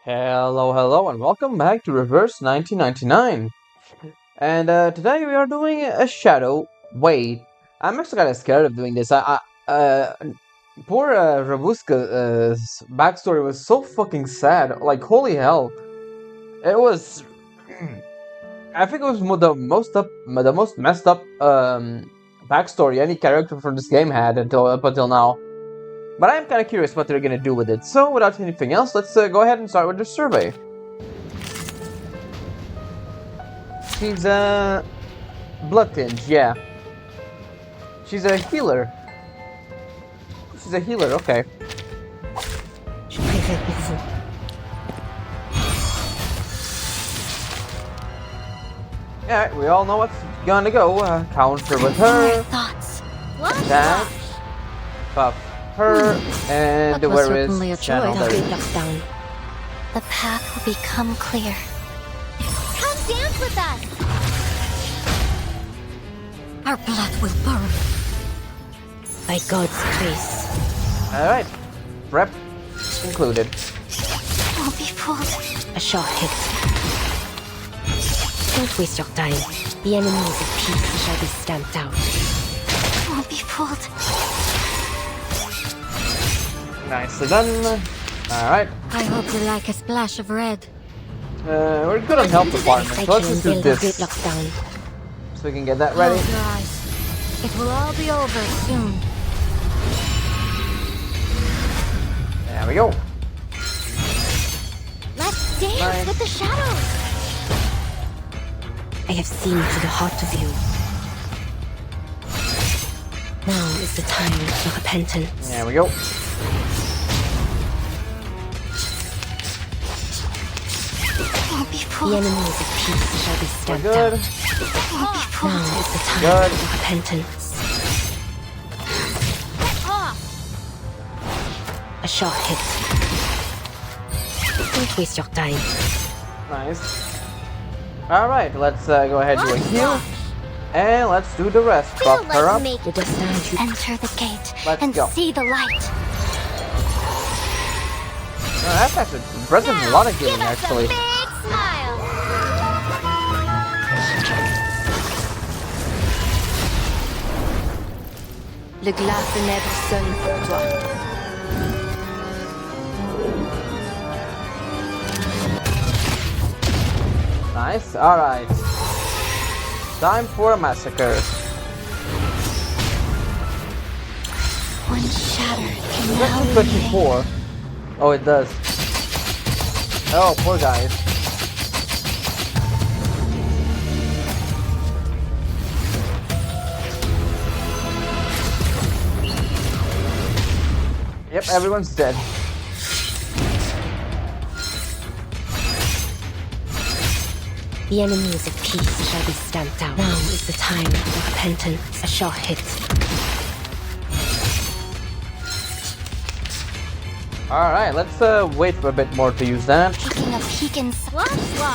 Hello, and welcome back to Reverse 1999. And today we are doing a shadow. Wait, I'm actually kind of scared of doing this. Poor Rubuska's backstory was so fucking sad. Like, holy hell, it was. I think it was the most messed up backstory any character from this game had up until now. But I'm kind of curious what they're gonna do with it. So, without anything else, let's go ahead and start with the survey. She's a blood tinge, yeah. She's a healer. She's a healer, okay. Je préfère pour vous. Yeah, we all know what's gonna go. Counter with her. Thoughts. That. Buff her. And That was where certainly a is choice. Channel? Lockdown. The path will become clear. Come dance with us. Our blood will burn. By God's grace. Alright. Prep included. Won't be pulled. A short hit. Don't waste your time. The enemies of peace shall be stamped out. Won't be pulled. Nicely done. Alright. I hope you like a splash of red. We're good on health department, so let's just do this. Lockdown. So we can get that ready. Close your eyes. It will all be over soon. There we go. Let's dance Nice. with the shadows. I have seen to the heart of you. Now is the time for repentance. There we go. The enemies of peace shall be We're stamped good. out. Now is the time Good. for repentance. A short hit. Don't waste your time. Nice. Alright, let's go ahead and do a heal. And let's do the rest. Buff her up. The destination. Enter the gate Let's and go. see the light. That's actually impressive. A lot of healing, actually. Big smile. Le glas funèbre sonne pour toi. Nice. Alright. Time for a massacre. One shatter can Is now that remain. 224? Oh, it does. Oh, poor guys. Yep, everyone's dead. The enemies of peace shall be stamped out. Now is the time for repentance. A short hit. Alright, let's wait for a bit more to use that. Taking a peek in swap.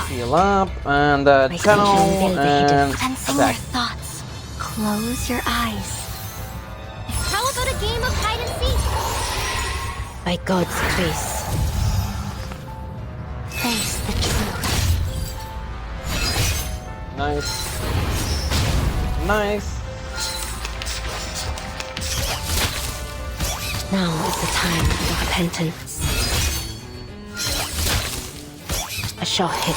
Heal up, and channel, and Sensing your attack. thoughts. Close your eyes. How about a game of hide and seek? By God's grace. Face the truth. Nice. Nice. Now is the time for repentance. A short hit.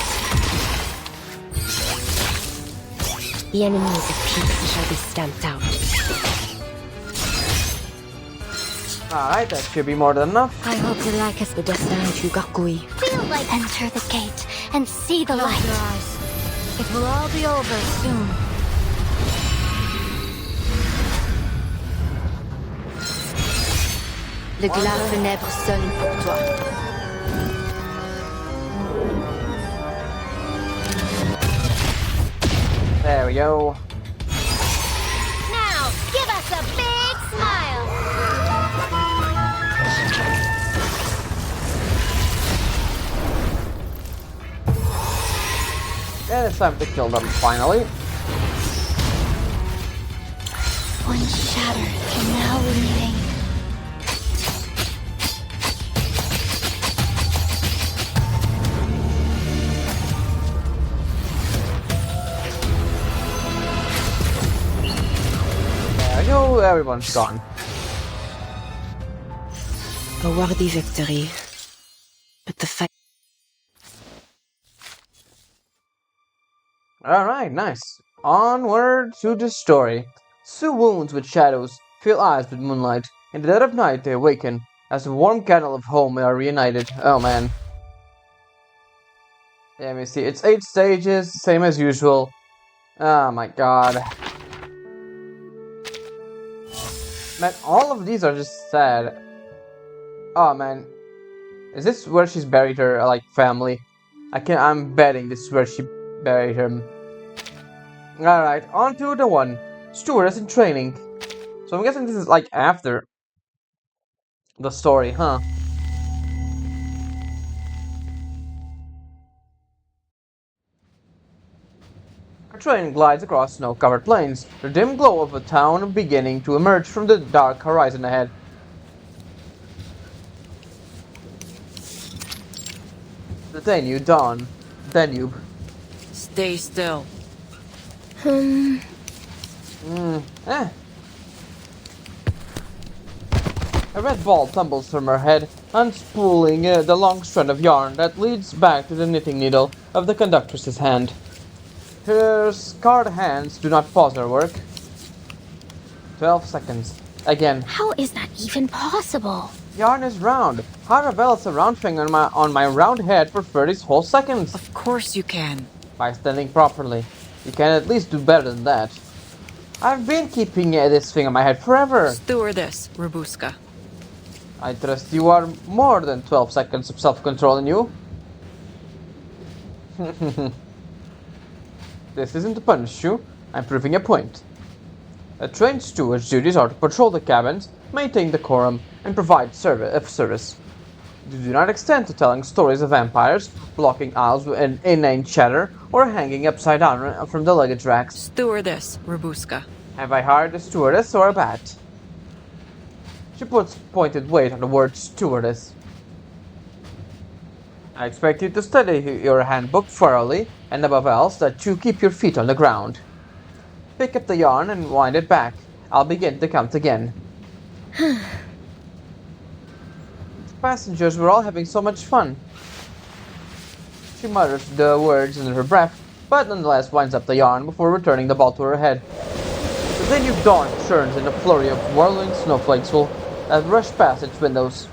The enemies of peace shall be stamped out. Alright, that should be more than enough. I hope you like us the destin tu gargouille. Feel like enter the gate and see the light. Your eyes. It will all be over soon. Le glas funèbre sonne pour toi. There we go. Now, give us a big smile. And it's time to kill them finally. One shatter can now remain. everyone's gone. A worthy victory. But the fight. Alright, nice. Onward to the story. Sue wounds with shadows, fill eyes with moonlight. In the dead of night they awaken, as the warm candle of home are reunited. Oh man. Yeah, let me see. It's 8 stages, same as usual. Oh my god. Man, all of these are just sad. Oh man. Is this where she's buried her, like, family? I'm betting this is where she buried him. Alright, on to the one. Stewardess in training. So I'm guessing this is like after the story, huh? Her train glides across snow-covered plains, the dim glow of a town beginning to emerge from the dark horizon ahead. The Danube dawn. Danube. Stay still. Eh. A red ball tumbles from her head, unspooling the long strand of yarn that leads back to the knitting needle of the conductress's hand. Her scarred hands do not pause her work. 12 seconds. Again. How is that even possible? Yarn is round. How to balance a round thing on my round head for 30 whole seconds? Of course you can. By standing properly. You can at least do better than that. I've been keeping this thing on my head forever. Stewardess, Rubuska. I trust you are more than 12 seconds of self-control in you. This isn't to punish you. I'm proving a point. A trained steward's duties are to patrol the cabins, maintain decorum, and provide service. They do not extend to telling stories of vampires, blocking aisles with inane chatter, or hanging upside down from the luggage racks. Stewardess, Rubuska. Have I hired a stewardess or a bat? She puts pointed weight on the word stewardess. I expect you to study your handbook thoroughly, and above else, that you keep your feet on the ground. Pick up the yarn and wind it back. I'll begin to count again. Passengers were all having so much fun. She mutters the words under her breath, but nonetheless winds up the yarn before returning the ball to her head. The Danube dawn churns in a flurry of whirling snowflakes that rush past its windows.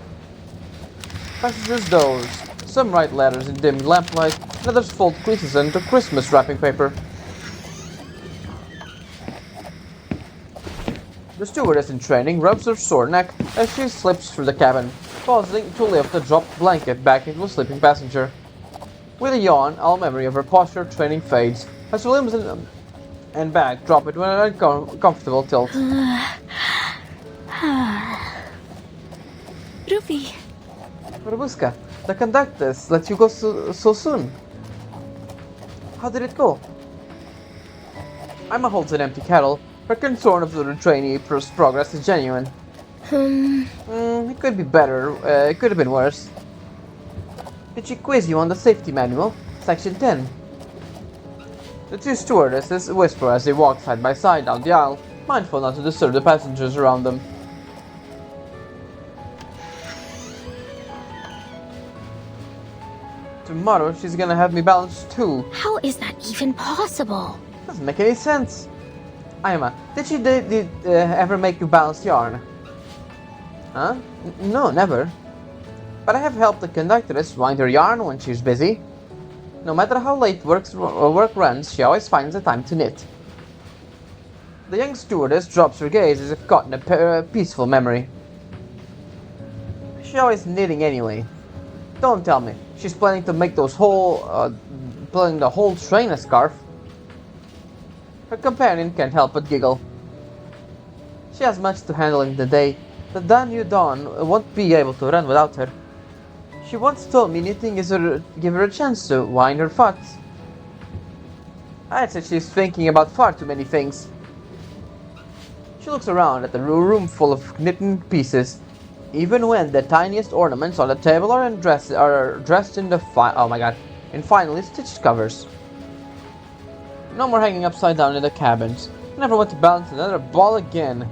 Passengers doze. Some write letters in dim lamplight, and others fold creases into Christmas wrapping paper. The stewardess in training rubs her sore neck as she slips through the cabin, pausing to lift a dropped blanket back into a sleeping passenger. With a yawn, all memory of her posture training fades as her limbs and back drop into an uncomfortable tilt. Ruby. Rubuska, the conductress let you go so soon. How did it go? Emma holds an empty kettle. Her concern of the trainee's progress is genuine. It could be better. It could have been worse. Did she quiz you on the safety manual? Section 10. The two stewardesses whisper as they walk side by side down the aisle, mindful not to disturb the passengers around them. Tomorrow she's gonna have me balance too. How is that even possible? Doesn't make any sense. Emma, did she ever make you balance yarn? Huh? No, never. But I have helped the conductress wind her yarn when she's busy. No matter how late work runs, she always finds the time to knit. The young stewardess drops her gaze as if caught in a peaceful memory. She's always knitting anyway. Don't tell me she's planning to make planning the whole train a scarf. Her companion can't help but giggle. She has much to handle in the day. The Danube dawn won't be able to run without her. She once told me knitting is give her a chance to wind her thoughts. I'd say she's thinking about far too many things. She looks around at the room full of knitting pieces, even when the tiniest ornaments on the table are dressed in in finely stitched covers. No more hanging upside down in the cabins. Never want to balance another ball again.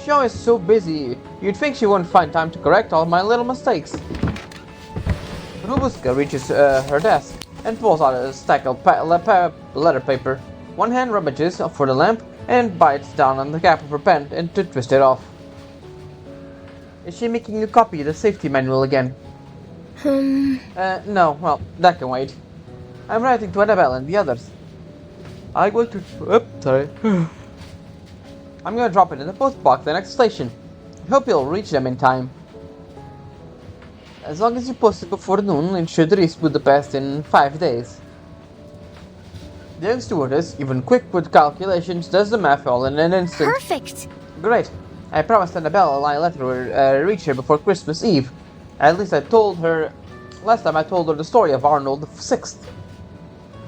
She always so busy, you'd think she wouldn't find time to correct all my little mistakes. Rubuska reaches her desk and pulls out a stack of letter paper. One hand rummages for the lamp and bites down on the cap of her pen and to twist it off. Is she making you copy the safety manual again? No, well, that can wait. I'm writing to Annabelle and the others. I'm going to... sorry. I'm gonna drop it in the post box at the next station. I hope you'll reach them in time. As long as you post it before noon, it should reach Budapest in 5 days. The young stewardess, even quick with calculations, does the math all in an instant. Perfect! Great. I promised Annabelle a letter would reach her before Christmas Eve. At least I told her... Last time I told her the story of Arnold VI.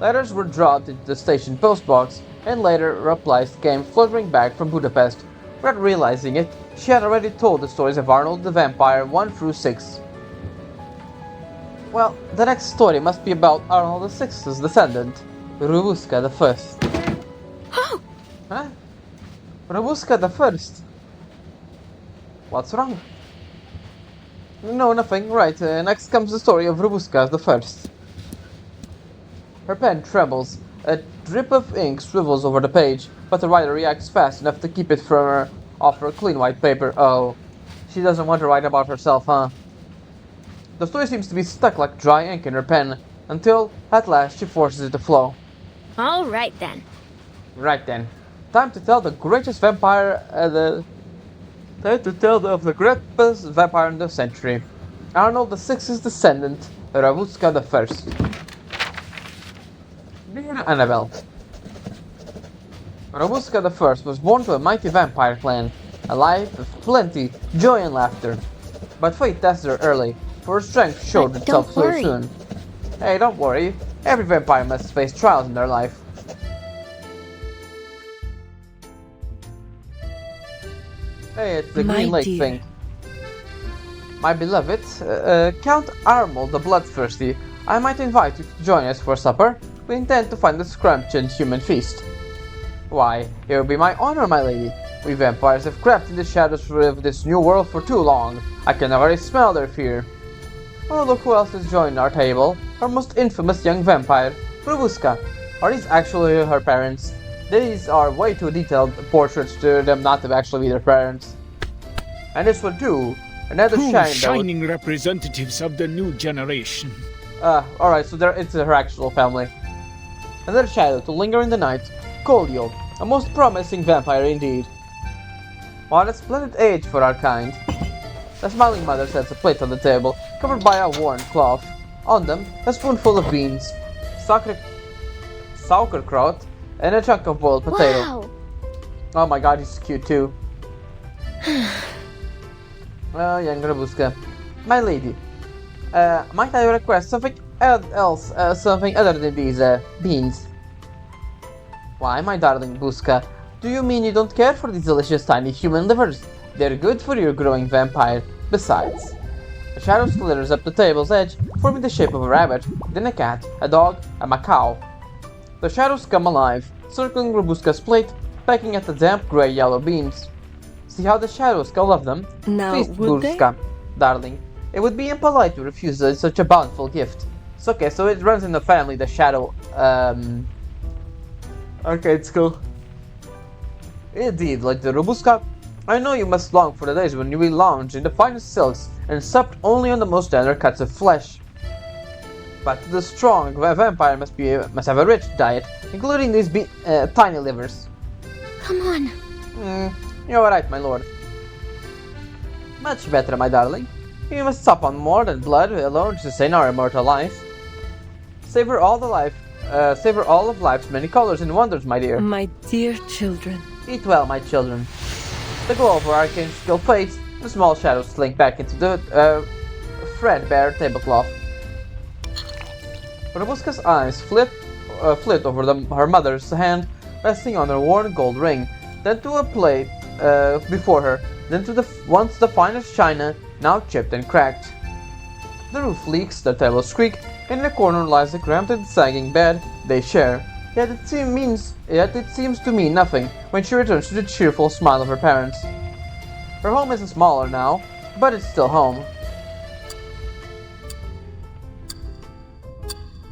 Letters were dropped into the station postbox, and later replies came fluttering back from Budapest. Without realizing it, she had already told the stories of Arnold the Vampire 1 through 6. Well, the next story must be about Arnold VI's descendant, Rubuska the First. Oh! Huh? Rubuska the First? What's wrong? No, nothing. Right, next comes the story of Rubuska the First. Her pen trembles. A drip of ink swivels over the page, but the writer reacts fast enough to keep it from her off her clean white paper. Oh, she doesn't want to write about herself, huh? The story seems to be stuck like dry ink in her pen, until, at last, she forces it to flow. Alright then. Right then. Time to tell the greatest vampire, Time to tell of the greatest vampire in the century. Arnold VI's descendant, Rubuska the First. Dear Annabelle. Rubuska the First was born to a mighty vampire clan, a life of plenty, joy and laughter. But fate tested her early, for her strength showed itself so soon. Hey, don't worry. Every vampire must face trials in their life. Hey, it's the Green Lake thing. My beloved, Count Arnold the Bloodthirsty, I might invite you to join us for supper. We intend to find a scrumptious human feast. Why, it will be my honor, my lady. We vampires have crept in the shadows of this new world for too long. I can already smell their fear. Oh, look who else has joined our table. Our most infamous young vampire, Rubuska. Are these actually her parents? These are way too detailed portraits to them not to actually be their parents. And this one too. Another shining representatives of the new generation. Alright, so it's her actual family. Another shadow to linger in the night, Colio, a most promising vampire indeed. What a splendid age for our kind. The smiling mother sets a plate on the table, covered by a worn cloth. On them, a spoonful of beans, sauerkraut, and a chunk of boiled potato. Wow. Oh my god, he's cute too. Young Rubuska. My lady, might I request something else, something other than these, beans? Why, my darling Buska, do you mean you don't care for these delicious tiny human livers? They're good for your growing vampire. Besides, a shadow slithers up the table's edge, forming the shape of a rabbit, then a cat, a dog, a macaw. The shadows come alive, circling Rubuska's plate, pecking at the damp gray-yellow beans. See how the shadows can love them? Now, Feast, would Rubuska, darling. It would be impolite to refuse such a bountiful gift. It's okay, so it runs in the family, the shadow, arcade school. Indeed, like the Rubuska, I know you must long for the days when you will lounge in the finest silks and sup only on the most tender cuts of flesh. But the strong vampire must have a rich diet, including these tiny livers. Come on. You're right, my lord. Much better, my darling. You must sup on more than blood alone to sustain our immortal life. Savor all of life's many colors and wonders, my dear. My dear children. Eat well, my children. The glow of our arcane skill fades, the small shadows slink back into the threadbare tablecloth. Rubuska's eyes flit over her mother's hand, resting on her worn gold ring, then to a plate before her, then to the once the finest china, now chipped and cracked. The roof leaks, the tables creak, and in the corner lies the cramped and sagging bed they share. Yet it seems to mean nothing when she returns to the cheerful smile of her parents. Her home is smaller now, but it's still home.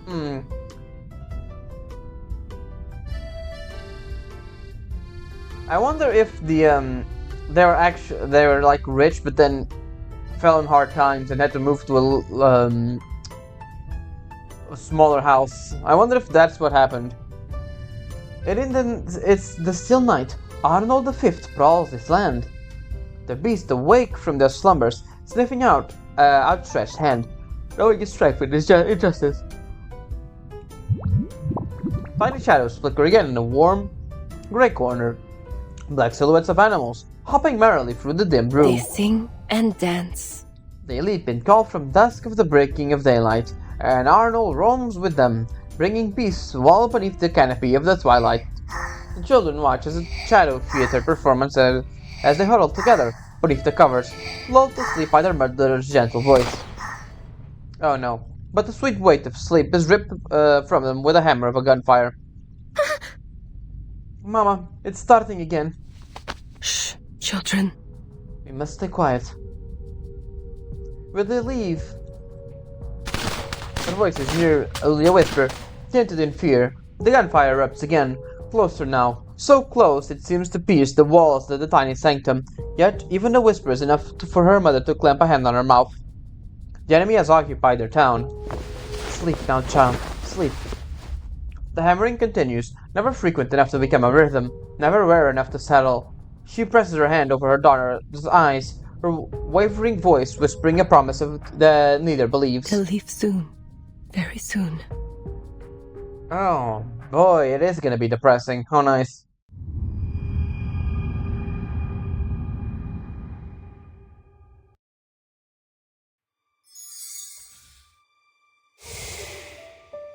Hmm. I wonder if they were like rich, but then fell in hard times and had to move to a smaller house. I wonder if that's what happened. It's the still night. Arnold the Fifth prowls this land. The beast awake from their slumbers, sniffing out outstretched hand, knowing his strength with his injustice. Tiny shadows flicker again in the warm, grey corner. Black silhouettes of animals, hopping merrily through the dim room. They sing and dance. They leap and call from dusk of the breaking of daylight, and Arnold roams with them, bringing peace to all beneath the canopy of the twilight. The children watch as a shadow theater performance as they huddle together beneath the covers, lulled to sleep by their mother's gentle voice. Oh no, but the sweet weight of sleep is ripped from them with a hammer of a gunfire. Mama, it's starting again. Shh, children. We must stay quiet. Will they leave? Her voice is near only a whisper, tinted in fear. The gunfire erupts again, closer now, so close it seems to pierce the walls of the tiny sanctum, yet even the whisper is enough for her mother to clamp a hand on her mouth. The enemy has occupied their town. Sleep now, child, sleep. The hammering continues, never frequent enough to become a rhythm, never rare enough to settle. She presses her hand over her daughter's eyes, her wavering voice whispering a promise of that neither believes. They'll leave soon. Very soon. Oh, boy, it is gonna be depressing. How nice.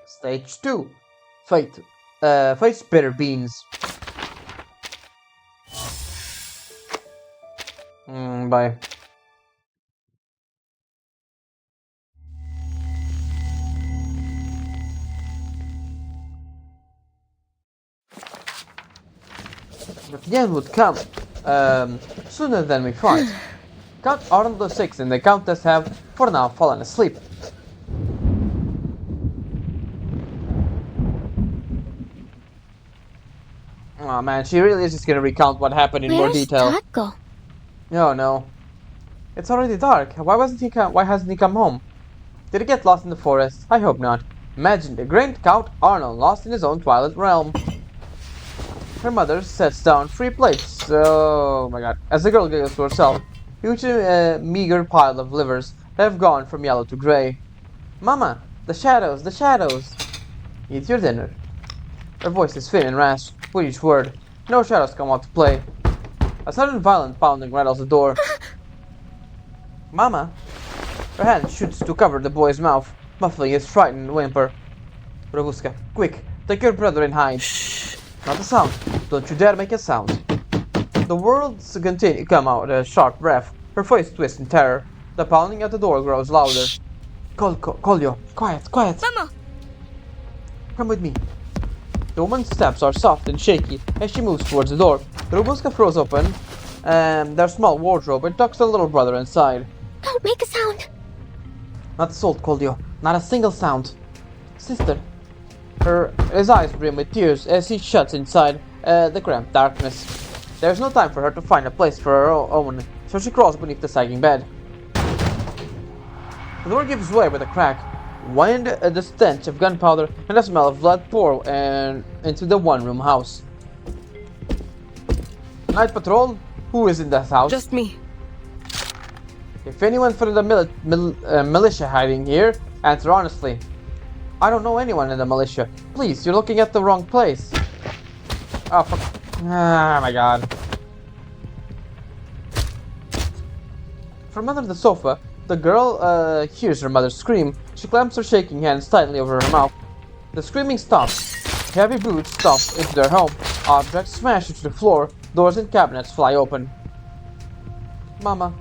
Stage 2. Fate's bitter beans. Bye. But the end would come, sooner than we thought. Count Arnold the Sixth and the Countess have, for now, fallen asleep. Oh man, she really is just gonna recount what happened in more detail. Where's Todd go? Oh no. It's already dark. Why hasn't he come home? Did he get lost in the forest? I hope not. Imagine the great Count Arnold lost in his own twilight realm. Her mother sets down 3 plates. Oh my god. As the girl giggles to herself, huge meager pile of livers that have gone from yellow to grey. Mama! The shadows! The shadows! Eat your dinner. Her voice is thin and rasped with each word. No shadows come out to play. A sudden violent pounding rattles the door. Mama! Her hand shoots to cover the boy's mouth, muffling his frightened whimper. Rubuska, quick, take your brother and hide. Shh. Not a sound. Don't you dare make a sound. The words come out a sharp breath. Her voice twists in terror. The pounding at the door grows louder. Kolyo, quiet, quiet. Mama! Come with me. The woman's steps are soft and shaky as she moves towards the door. Rubuska throws open their small wardrobe and tucks her little brother inside. Don't make a sound. Not a soul, Kolyo. Not a single sound. Sister. His eyes brim with tears as he shuts inside the cramped darkness. There's no time for her to find a place for her own, so she crawls beneath the sagging bed. The door gives way with a crack. Wind, the stench of gunpowder and the smell of blood pour into the one-room house. Night patrol? Who is in that house? Just me. If anyone from the militia hiding here, answer honestly. I don't know anyone in the militia. Please, you're looking at the wrong place. Oh, fuck. Ah, my god. From under the sofa, the girl hears her mother scream. She clamps her shaking hands tightly over her mouth. The screaming stops. Heavy boots stomp into their home. Objects smash into the floor. Doors and cabinets fly open. Mama.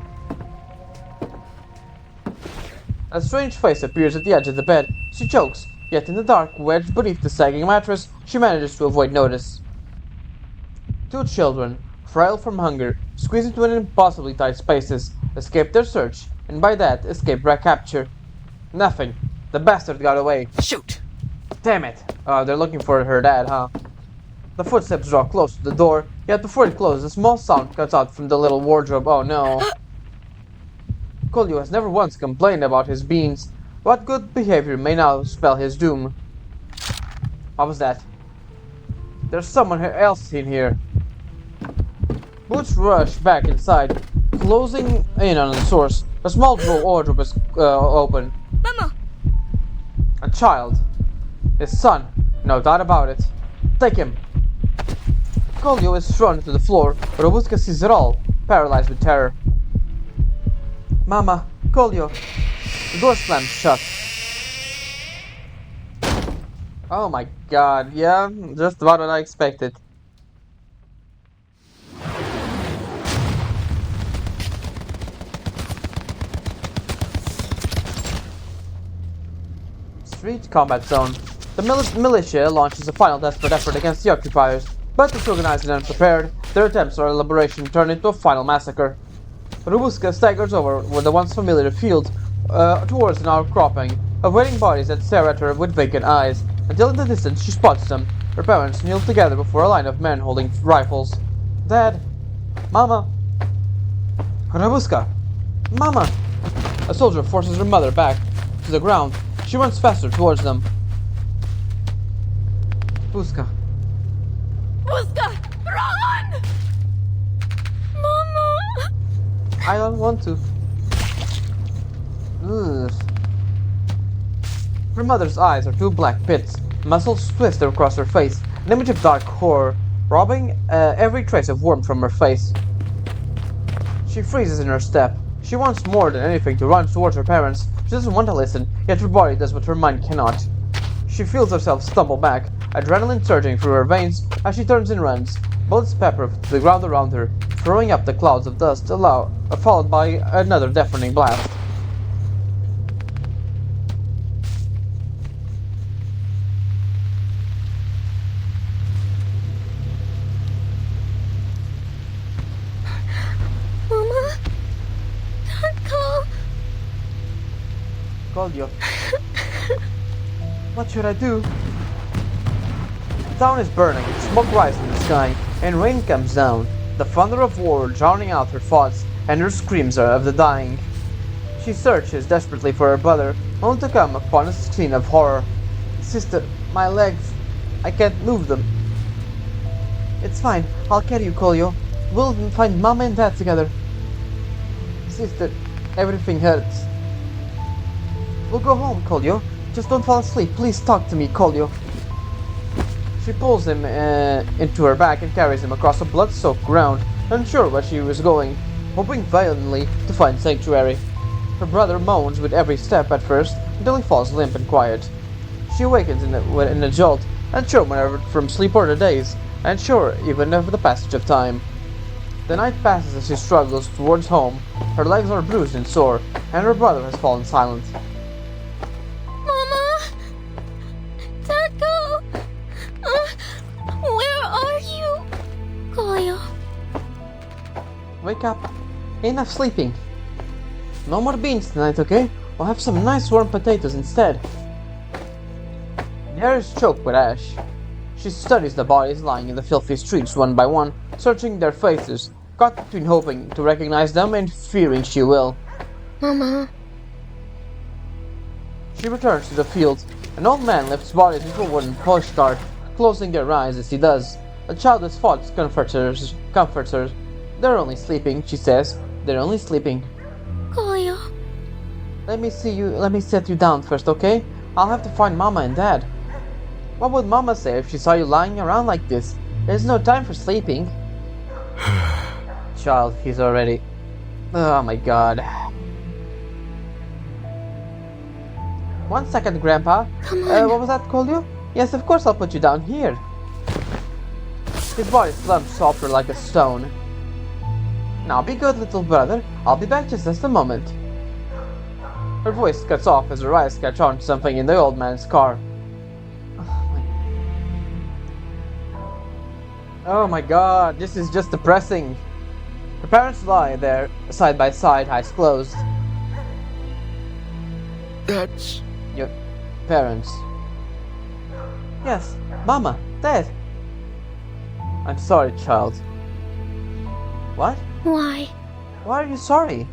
A strange face appears at the edge of the bed. She chokes, yet in the dark, wedged beneath the sagging mattress, she manages to avoid notice. 2 children, frail from hunger, squeeze into an impossibly tight spaces, escape their search, and by that, escape capture. Nothing. The bastard got away. Shoot! Damn it! They're looking for her dad, huh? The footsteps draw close to the door, yet before it closes, a small sound cuts out from the little wardrobe. Oh no. Kolyo has never once complained about his beans, but good behavior may now spell his doom. What was that? There's someone else in here. Boots rush back inside, closing in on the source. A small wardrobe is open. Mama! A child. His son. No doubt about it. Take him. Kolyo is thrown to the floor, but Rubuska sees it all, paralyzed with terror. Mama, Kolyo. The door slams shut. Oh my god, yeah, just about what I expected. Street combat zone. The militia launches a final desperate effort against the occupiers, but disorganized and unprepared, their attempts at liberation turn into a final massacre. Rubuska staggers over with the once familiar field towards an outcropping of waiting bodies that stare at her with vacant eyes, until in the distance she spots them. Her parents kneel together before a line of men holding rifles. Dad! Mama! Rubuska! Mama! A soldier forces her mother back to the ground. She runs faster towards them. Rubuska. Rubuska! Run! Mama! I don't want to. Ugh. Her mother's eyes are two black pits. Muscles twist across her face, an image of dark horror, robbing every trace of warmth from her face. She freezes in her step. She wants more than anything to run towards her parents. She doesn't want to listen, yet her body does what her mind cannot. She feels herself stumble back, adrenaline surging through her veins as she turns and runs. Bullets pepper to the ground around her, throwing up the clouds of dust, followed by another deafening blast. Mama? Don't go. Kolyo. What should I do? The town is burning, smoke rises in the sky, and rain comes down. The thunder of war drowning out her thoughts, and her screams are of the dying. She searches desperately for her brother, only to come upon a scene of horror. Sister, my legs. I can't move them. It's fine, I'll carry you, Kolyo. We'll find Mama and Dad together. Sister, everything hurts. We'll go home, Kolyo. Just don't fall asleep. Please talk to me, Kolyo. She pulls him into her back and carries him across the blood-soaked ground, unsure where she was going, hoping violently to find sanctuary. Her brother moans with every step at first, until he falls limp and quiet. She awakens in a jolt, unsure whenever from sleep or the daze, unsure even of the passage of time. The night passes as she struggles towards home. Her legs are bruised and sore, and her brother has fallen silent. Mama! Taco! Where are you? Kolyo. Wake up. Enough sleeping. No more beans tonight, okay? We'll have some nice warm potatoes instead. The air is choked with ash. She studies the bodies lying in the filthy streets one by one, searching their faces, caught between hoping to recognize them and fearing she will. Mama. She returns to the field. An old man lifts bodies into a wooden push cart, closing their eyes as he does. A childless thought comforts her. They're only sleeping, she says. They're only sleeping. Kolyo. Let me set you down first, okay? I'll have to find Mama and Dad. What would Mama say if she saw you lying around like this? There's no time for sleeping. Child, he's already... Oh my god. 1 second, Grandpa. Come on. What was that, Kolyo? Yes, of course I'll put you down here. His body slumps softer like a stone. Now be good, little brother. I'll be back just a moment. Her voice cuts off as her eyes catch on to something in the old man's car. Oh my god, this is just depressing. Her parents lie there, side by side, eyes closed. That's... Your parents. Yes, Mama, Dad. I'm sorry, child. What? Why? Why are you sorry?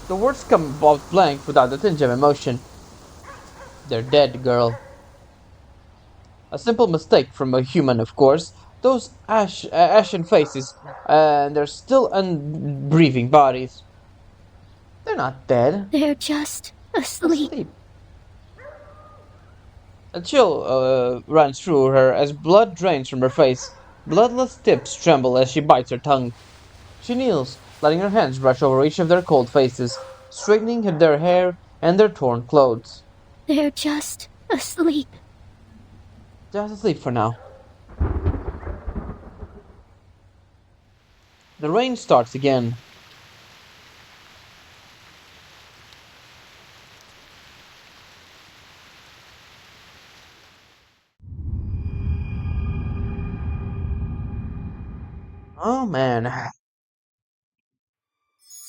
The words come out blank without a tinge of emotion. They're dead, girl. A simple mistake from a human, of course. Those ashen faces, and their still unbreathing bodies. They're not dead. They're just asleep. Asleep. A chill runs through her as blood drains from her face. Bloodless tips tremble as she bites her tongue. She kneels, letting her hands brush over each of their cold faces, straightening their hair and their torn clothes. They're just asleep. Just asleep for now. The rain starts again. Oh man.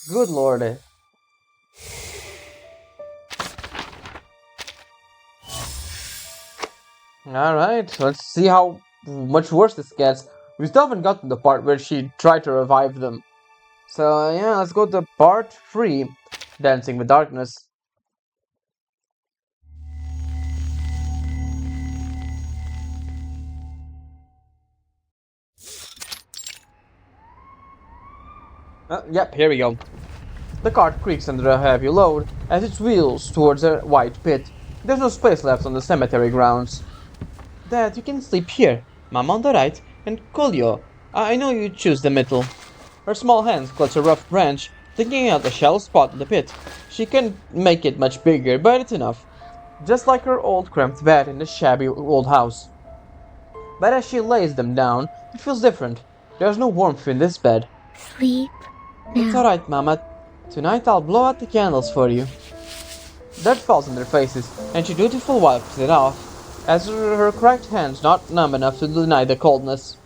Good lord. Alright, let's see how much worse this gets. We still haven't gotten the part where she tried to revive them. So yeah, let's go to part 3, Dancing with Darkness. Yep, here we go. The cart creaks under a heavy load as it wheels towards a wide pit. There's no space left on the cemetery grounds. Dad, you can sleep here. Mom on the right, and Kolyo. I know you choose the middle. Her small hands clutch a rough branch, digging out a shallow spot in the pit. She can make it much bigger, but it's enough. Just like her old cramped bed in the shabby old house. But as she lays them down, it feels different. There's no warmth in this bed. Sleep It's now. alright, Mama. Tonight I'll blow out the candles for you. Dirt falls on their faces, and she dutifully wipes it off, as her cracked hands not numb enough to deny the coldness.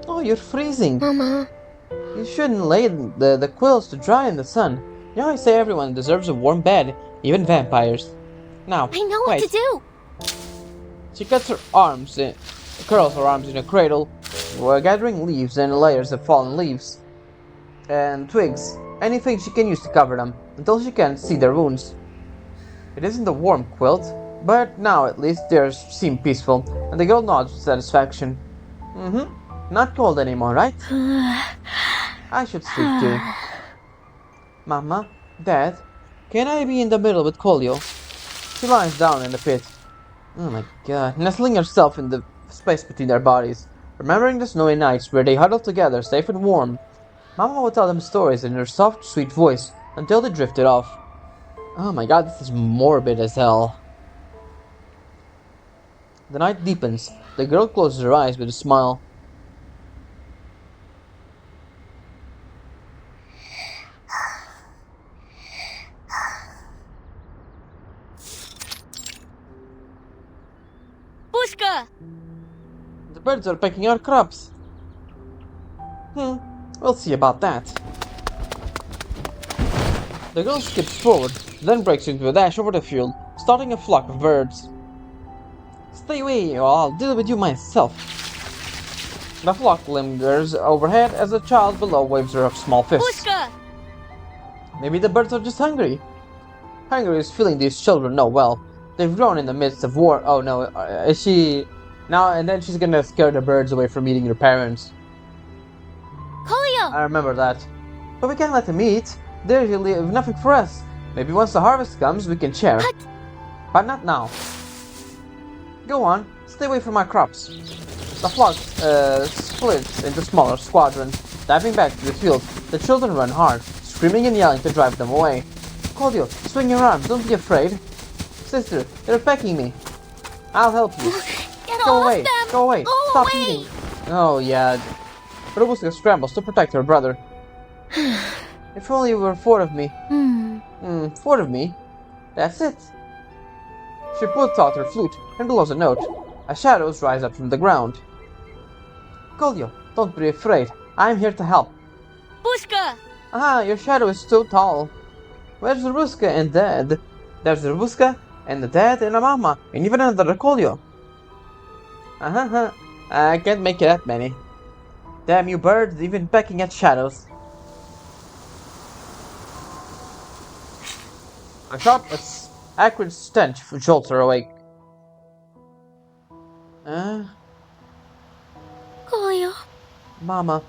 Oh, you're freezing. Mama. You shouldn't lay the quills to dry in the sun. You know I say everyone deserves a warm bed, even vampires. Now, I know wait. what to do. She curls her arms in a cradle, gathering leaves and layers of fallen leaves and twigs, anything she can use to cover them, until she can see their wounds. It isn't a warm quilt, but now at least theirs seem peaceful, and the girl nods with satisfaction. Not cold anymore, right? I should sleep too. Mama, Dad, can I be in the middle with Kolyo? She lies down in the pit. Oh my god, nestling herself in the space between their bodies, remembering the snowy nights where they huddled together safe and warm. Mama would tell them stories in her soft, sweet voice until they drifted off. Oh my god, this is morbid as hell. The night deepens. The girl closes her eyes with a smile. Rubuska! The birds are pecking our crops. We'll see about that. The girl skips forward, then breaks into a dash over the field, starting a flock of birds. Stay away, or I'll deal with you myself. The flock lingers overhead as the child below waves her small fists. Rubuska! Maybe the birds are just hungry. Hunger is feeling these children no well. They've grown in the midst of war. Oh no, is she... Now and then she's gonna scare the birds away from eating their parents. Kolyo! I remember that. But we can't let them eat. They leave nothing for us. Maybe once the harvest comes, we can share. But not now. Go on, stay away from my crops. The flock splits into smaller squadrons. Diving back to the field, the children run hard, screaming and yelling to drive them away. Kolyo, swing your arms, don't be afraid. Sister, they're pecking me. I'll help you. Get Go off away, them! go away, Go stop away! eating. Oh yeah. Rubuska scrambles to protect her brother. If only you were 4 of me. 4 of me? That's it. She puts out her flute and blows a note. Shadows rise up from the ground. Kolyo, don't be afraid. I'm here to help. Bushka! Ah, your shadow is so tall. Where's Rubuska and Dad? There's Rubuska and the Dad and a Mama and even another Colio. Uh-huh. I can't make it that many. Damn you birds, even pecking at shadows. A sharp, acrid stench jolts her awake. Uh, Goyo. Mama.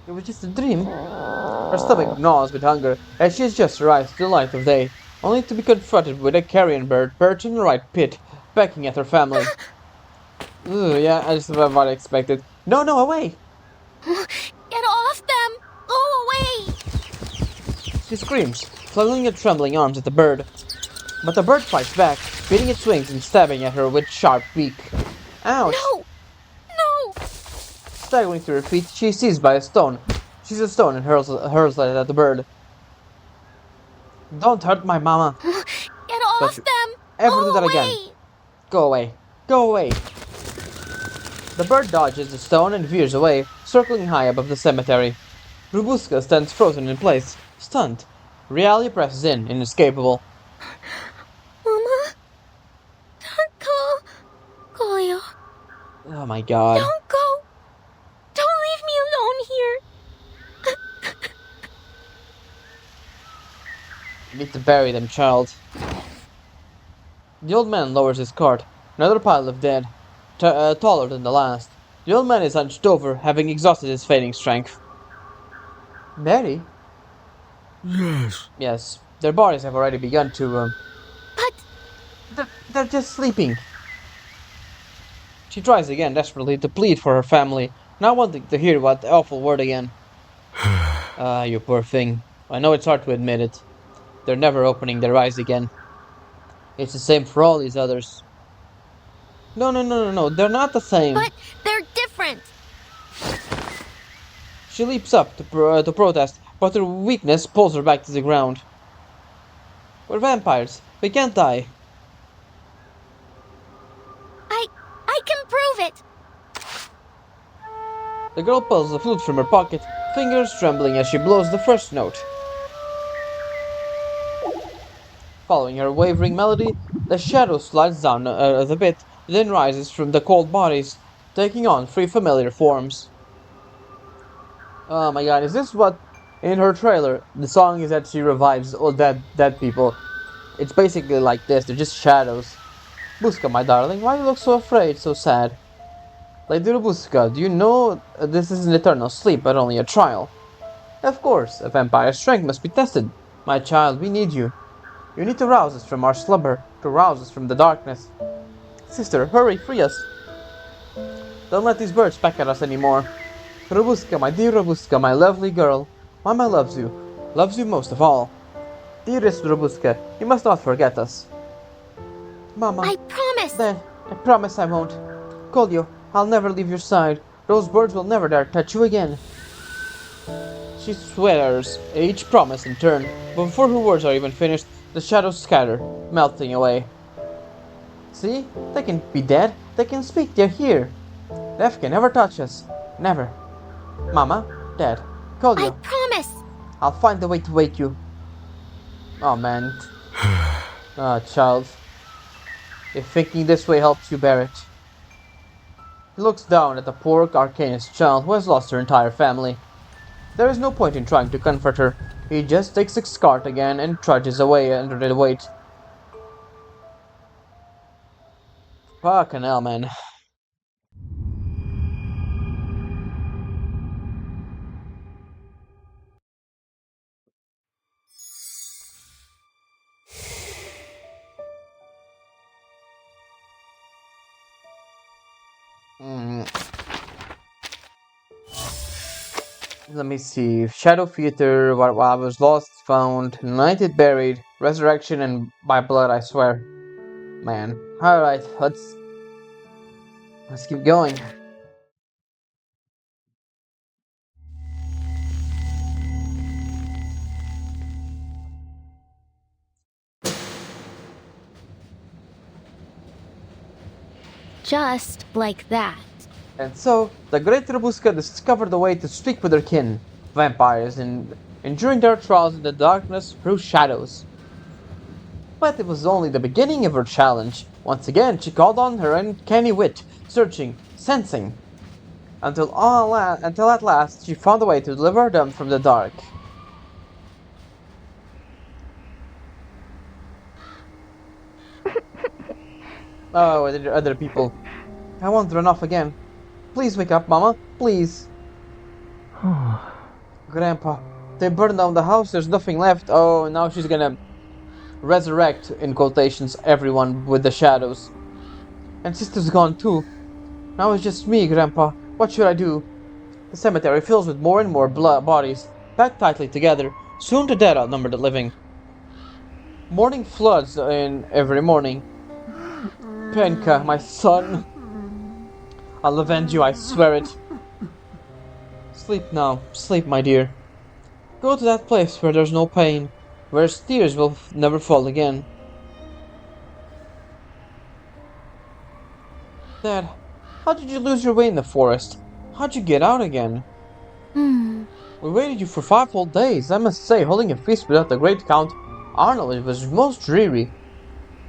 It was just a dream. Her stomach gnaws with hunger as she adjusts her eyes to the light of day, only to be confronted with a carrion bird perched in the right pit, pecking at her family. Ugh, yeah, I just about what I expected. No, no, away! Get off them! Go away! She screams, flailing her trembling arms at the bird. But the bird fights back, beating its wings and stabbing at her with sharp beak. Ouch! No! No! Staggering to her feet, she is seized by a stone. She's a stone and hurls it at the bird. Don't hurt my mama! Get Don't off you them! ever do Go that again! away! Go away! Go away! The bird dodges the stone and veers away, circling high above the cemetery. Rubuska stands frozen in place, stunned. Reality presses in, inescapable. Mama? Don't go! Goyo, Oh my god. don't go! Don't leave me alone here! You need to bury them, child. The old man lowers his cart. Another pile of dead, taller than the last. The old man is hunched over, having exhausted his fading strength. Mary? Yes. Yes, their bodies have already begun to, But they're just sleeping. She tries again, desperately, to plead for her family, not wanting to hear that awful word again. Ah, you poor thing. I know it's hard to admit it. They're never opening their eyes again. It's the same for all these others. No, no, no, no, no, they're not the same. they're different! She leaps up to protest, but her weakness pulls her back to the ground. We're vampires. We can't die. I can prove it! The girl pulls the flute from her pocket, fingers trembling as she blows the first note. Following her wavering melody, the shadow slides down the pit, then rises from the cold bodies, taking on three familiar forms. Oh my god, is this what in her trailer the song is that she revives all dead people? It's basically like this, they're just shadows. Buska, my darling, why you look so afraid, so sad? Lady Rubuska, do you know this is an eternal sleep, but only a trial? Of course, a vampire's strength must be tested. My child, we need you. You need to rouse us from our slumber, to rouse us from the darkness. Sister, hurry, free us. Don't let these birds peck at us anymore. Rubuska, my dear Rubuska, my lovely girl. Mama loves you most of all. Dearest Rubuska, you must not forget us. Mama, I promise! Dad, I promise I won't. Kolyo, I'll never leave your side. Those birds will never dare touch you again. She swears each promise in turn, but before her words are even finished, the shadows scatter, melting away. See? They can be dead. They can speak. They're here. Death can never touch us. Never. Mama, Dad, I Kolyo, promise! I'll find a way to wake you. Oh man. Ah, child. If thinking this way helps you bear it. He looks down at the poor Arcanist child who has lost her entire family. There is no point in trying to comfort her. He just takes his cart again and trudges away under the weight. Fucking hell, man. Mm. Let me see. Shadow Theater, what I was lost, found, united, buried, resurrection, and by blood, I swear. Man. Alright, let's keep going. just like that. And so, the great Rubuska discovered a way to speak with her kin, vampires, and enduring their trials in the darkness through shadows. But it was only the beginning of her challenge. Once again, she called on her uncanny wit, searching, sensing, until at last she found a way to deliver them from the dark. Oh, other people. I won't run off again. Please wake up, Mama. Please. Grandpa, they burned down the house. There's nothing left. Oh, now she's gonna resurrect, in quotations, everyone with the shadows. And sister's gone too. Now it's just me, Grandpa. What should I do? The cemetery fills with more and more bodies, packed tightly together. Soon the dead outnumber the living. Morning floods in every morning. Penka, my son. I'll avenge you, I swear it. Sleep now, sleep, my dear. Go to that place where there's no pain, where tears will never fall again. Dad, how did you lose your way in the forest? How'd you get out again? We waited you for 5 whole days. I must say, holding a feast without the great Count Arnold was most dreary.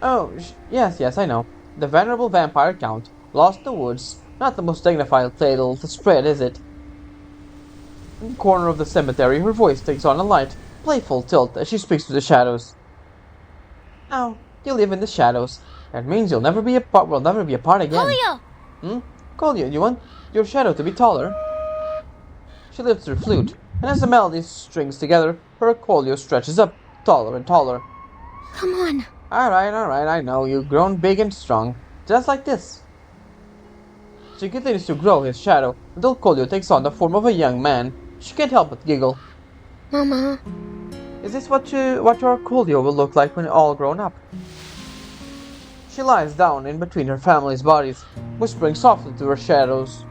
Oh, yes, I know. The venerable vampire count, lost in the woods, not the most dignified tale to spread, is it? In the corner of the cemetery, her voice takes on a light, playful tilt as she speaks to the shadows. Now, you live in the shadows. That means we'll never be apart again. Julio! Collier, you want your shadow to be taller? She lifts her flute, and as the melody strings together, her Collier stretches up, taller and taller. Come on. Alright, I know, you've grown big and strong. Just like this. She continues to grow his shadow until Collier takes on the form of a young man. She can't help but giggle. Mama. Is this what your Collier will look like when all grown up? She lies down in between her family's bodies, whispering softly to her shadows.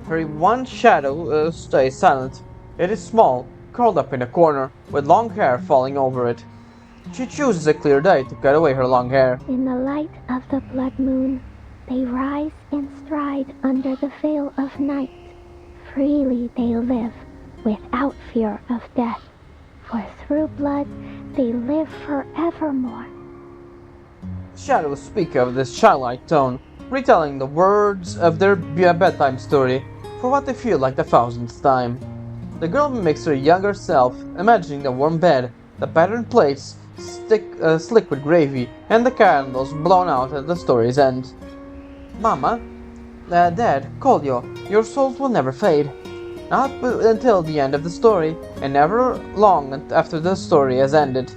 Her one shadow stays silent. It is small, curled up in a corner, with long hair falling over it. She chooses a clear day to cut away her long hair. In the light of the blood moon, they rise and stride under the veil of night. Freely they live, without fear of death, for through blood they live forevermore. Shadows speak of this childlike tone, retelling the words of their bedtime story for what they feel like the 1000th time. The girl mimics her younger self, imagining the warm bed, the patterned plates slick with gravy, and the candles blown out at the story's end. Mama, Dad, Collier, your souls will never fade. Not until the end of the story, and never long after the story has ended.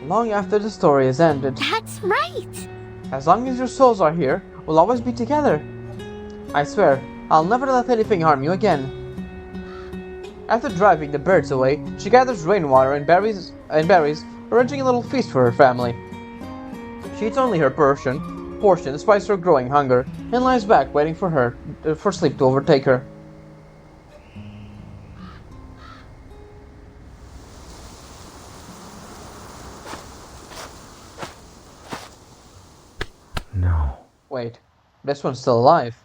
Long after the story has ended. That's right! As long as your souls are here, we'll always be together. I swear, I'll never let anything harm you again. After driving the birds away, she gathers rainwater and berries, arranging a little feast for her family. She eats only her portion despite her growing hunger, and lies back waiting for sleep to overtake her. No. Wait, this one's still alive.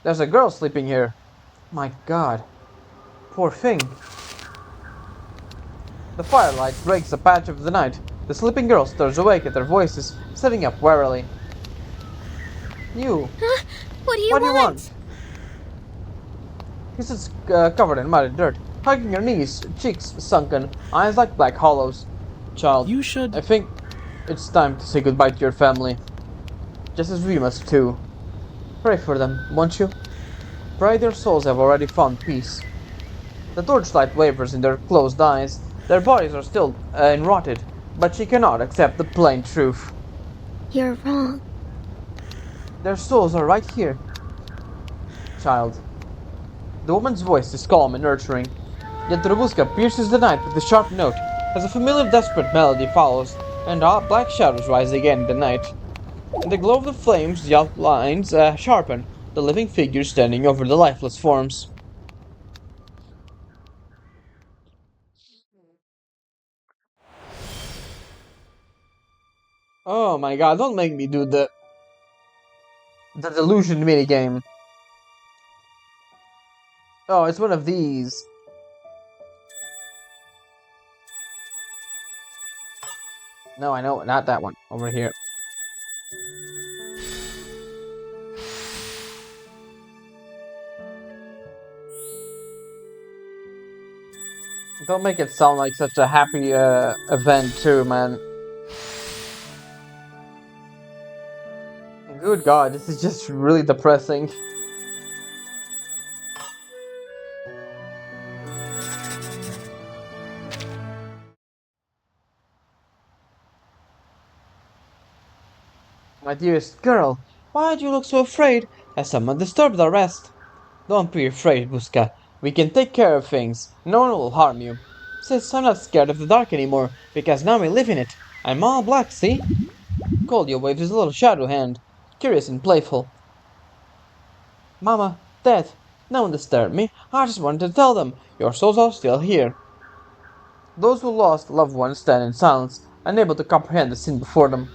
There's a girl sleeping here. My God. Poor thing. The firelight breaks a patch of the night. The sleeping girl stirs awake at their voices, sitting up warily. You. Huh? What do you What want? do you want? He sits covered in mud and dirt, hugging her knees, cheeks sunken, eyes like black hollows. Child, You should. I think it's time to say goodbye to your family. Just as we must too. Pray for them, won't you? Pray their souls have already found peace. The torchlight wavers in their closed eyes. Their bodies are still enrotted, but she cannot accept the plain truth. You're wrong. Their souls are right here. Child. The woman's voice is calm and nurturing, yet Rubuska pierces the night with a sharp note as a familiar desperate melody follows, and black shadows rise again in the night. In the glow of the flames, the outlines sharpen, the living figures standing over the lifeless forms. Oh my God, don't make me do the... The delusion minigame. Oh, it's one of these. No, I know, not that one. Over here. Don't make it sound like such a happy event too, man. Good God, this is just really depressing. My dearest girl, why do you look so afraid? Has someone disturbed our rest? Don't be afraid, Rubuska. We can take care of things. No one will harm you. Sis, I'm not scared of the dark anymore, because now I live in it. I'm all black, see? Kolya waves his little shadow hand, curious and playful. Mama, Dad, no one disturbed me. I just wanted to tell them, your souls are still here. Those who lost loved ones stand in silence, unable to comprehend the scene before them.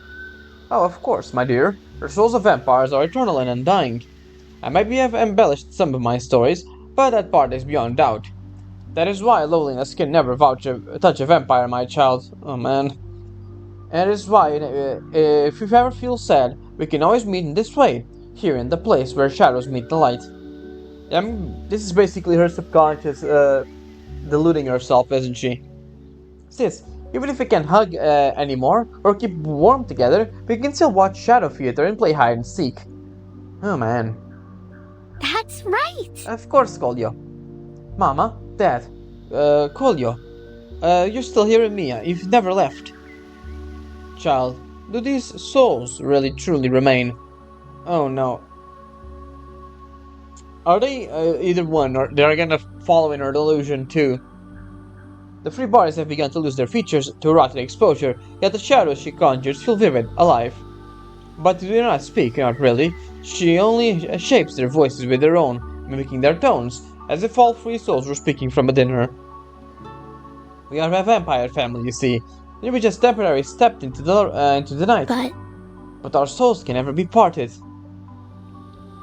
Oh, of course, my dear. The souls of vampires are eternal and undying. I maybe have embellished some of my stories, but that part is beyond doubt. That is why loneliness can never touch a vampire, my child. Oh man. And it is why, if you ever feel sad, we can always meet in this way, here in the place where shadows meet the light. This is basically her subconscious deluding herself, isn't she? Sis, even if we can't hug anymore or keep warm together, we can still watch Shadow Theater and play hide and seek. Oh man. That's right! Of course, Kolyo. Mama, Dad, Kolyo, you're still here in Mia. You've never left. Child, do these souls really truly remain? Oh no. Are they either one, or they're gonna follow in our delusion too? The three bodies have begun to lose their features to rotted exposure, yet the shadows she conjures feel vivid, alive. But they do not speak, not really. She only shapes their voices with her own, mimicking their tones, as if all three souls were speaking from within her. We are a vampire family, you see. And we just temporarily stepped into the night. But our souls can never be parted.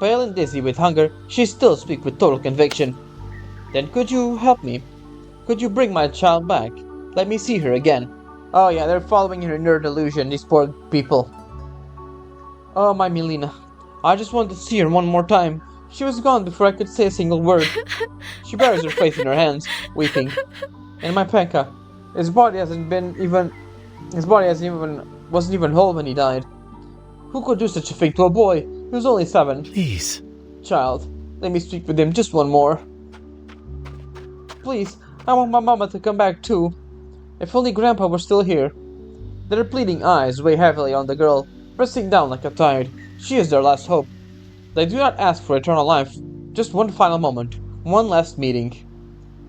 Pale and dizzy with hunger, she still speaks with total conviction. Then could you help me? Could you bring my child back? Let me see her again. Oh yeah, they're following her in her delusion, these poor people. Oh, my Milena. I just want to see her one more time. She was gone before I could say a single word. She buries her face in her hands, weeping. And my Penka. His body wasn't even whole when he died. Who could do such a thing to a boy? He was only 7. Please. Child, let me speak with him just one more. Please, I want my mama to come back too. If only Grandpa were still here. Their pleading eyes weigh heavily on the girl, pressing down like a tide. She is their last hope. They do not ask for eternal life, just one final moment, one last meeting.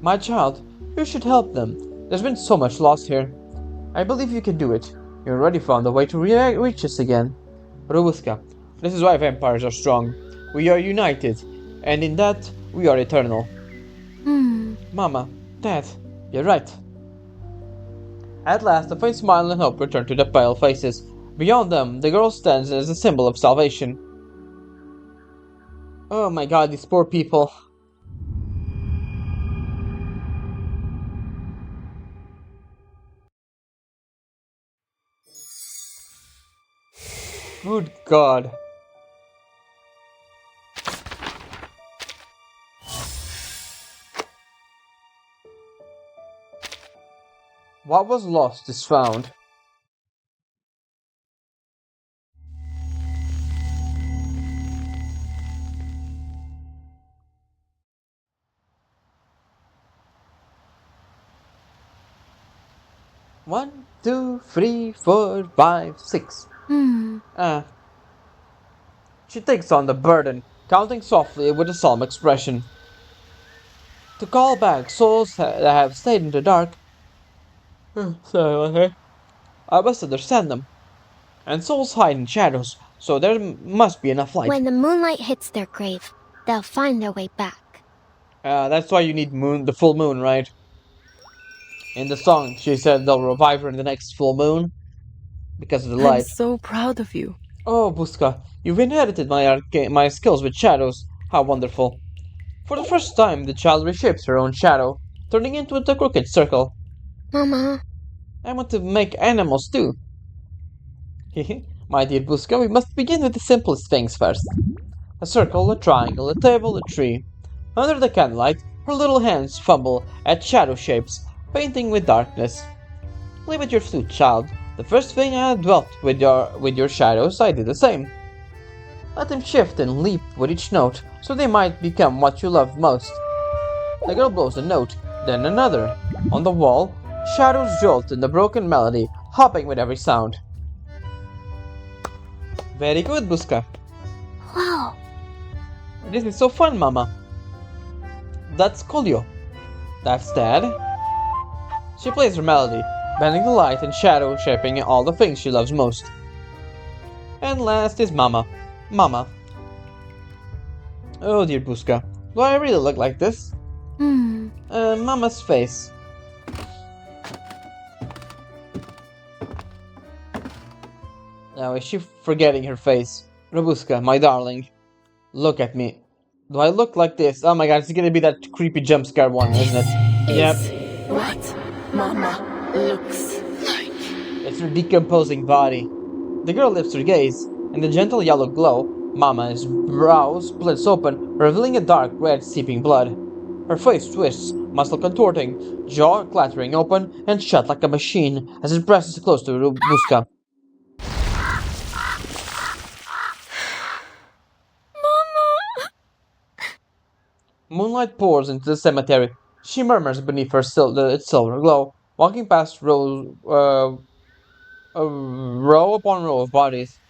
My child, you should help them. There's been so much lost here. I believe you can do it. You already found a way to reach us again. Rubuska, this is why vampires are strong. We are united, and in that, we are eternal. Mama, Dad, you're right. At last, a faint smile and hope return to the pale faces. Beyond them, the girl stands as a symbol of salvation. Oh my god, these poor people. Good god. What was lost is found. One, two, three, 4, 5, 6. She takes on the burden, counting softly with a solemn expression. To call back souls that have stayed in the dark. Sorry, I must understand them. And souls hide in shadows, so there must be enough light. When the moonlight hits their grave, they'll find their way back. That's why you need the full moon, right? In the song, she said they'll revive her in the next full moon because of the I'm light. so proud of you. Oh, Buska, you've inherited my skills with shadows. How wonderful. For the first time, the child reshapes her own shadow, turning into a crooked circle. Mama. I want to make animals too. My dear Buska, we must begin with the simplest things first. A circle, a triangle, a table, a tree. Under the candlelight, her little hands fumble at shadow shapes, painting with darkness. Play with your flute, child. The first thing I dwelt with your shadows, I did the same. Let them shift and leap with each note, so they might become what you love most. The girl blows a note, then another. On the wall, shadows jolt in the broken melody, hopping with every sound. Very good, Buska. Wow. This is so fun, Mama. That's Kolyo. That's Dad. She plays her melody, bending the light and shadow, shaping all the things she loves most. And last is Mama. Mama. Oh dear Buska, do I really look like this? Mama's face. Now is she forgetting her face? Rubuska, my darling. Look at me. Do I look like this? Oh my god, it's gonna be that creepy jump scare one, isn't it? Yep. What Mama looks like. It's her decomposing body. The girl lifts her gaze. In the gentle yellow glow, Mama's brow splits open, revealing a dark red seeping blood. Her face twists, muscle contorting, jaw clattering open and shut like a machine as it presses close to Rubuska. Moonlight pours into the cemetery. She murmurs beneath her its silver glow, walking past row upon row of bodies.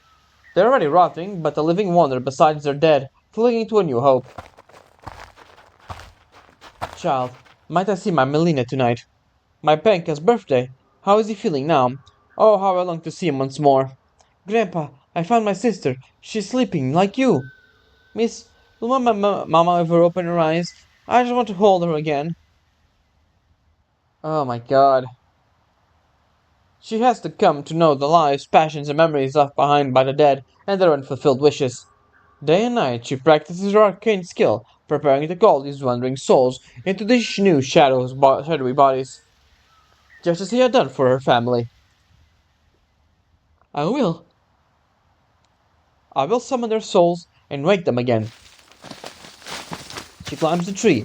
They're already rotting, but a living wonder besides their dead, clinging to a new hope. Child, might I see my Melina tonight? My Penka's birthday. How is he feeling now? Oh, how I long to see him once more. Grandpa, I found my sister. She's sleeping, like you. Miss, will Mama ever open her eyes? I just want to hold her again. Oh my god. She has to come to know the lives, passions, and memories left behind by the dead and their unfulfilled wishes. Day and night she practices her arcane skill, preparing to call these wandering souls into these new shadowy bodies, just as he had done for her family. I will. I will summon their souls and wake them again. She climbs the tree.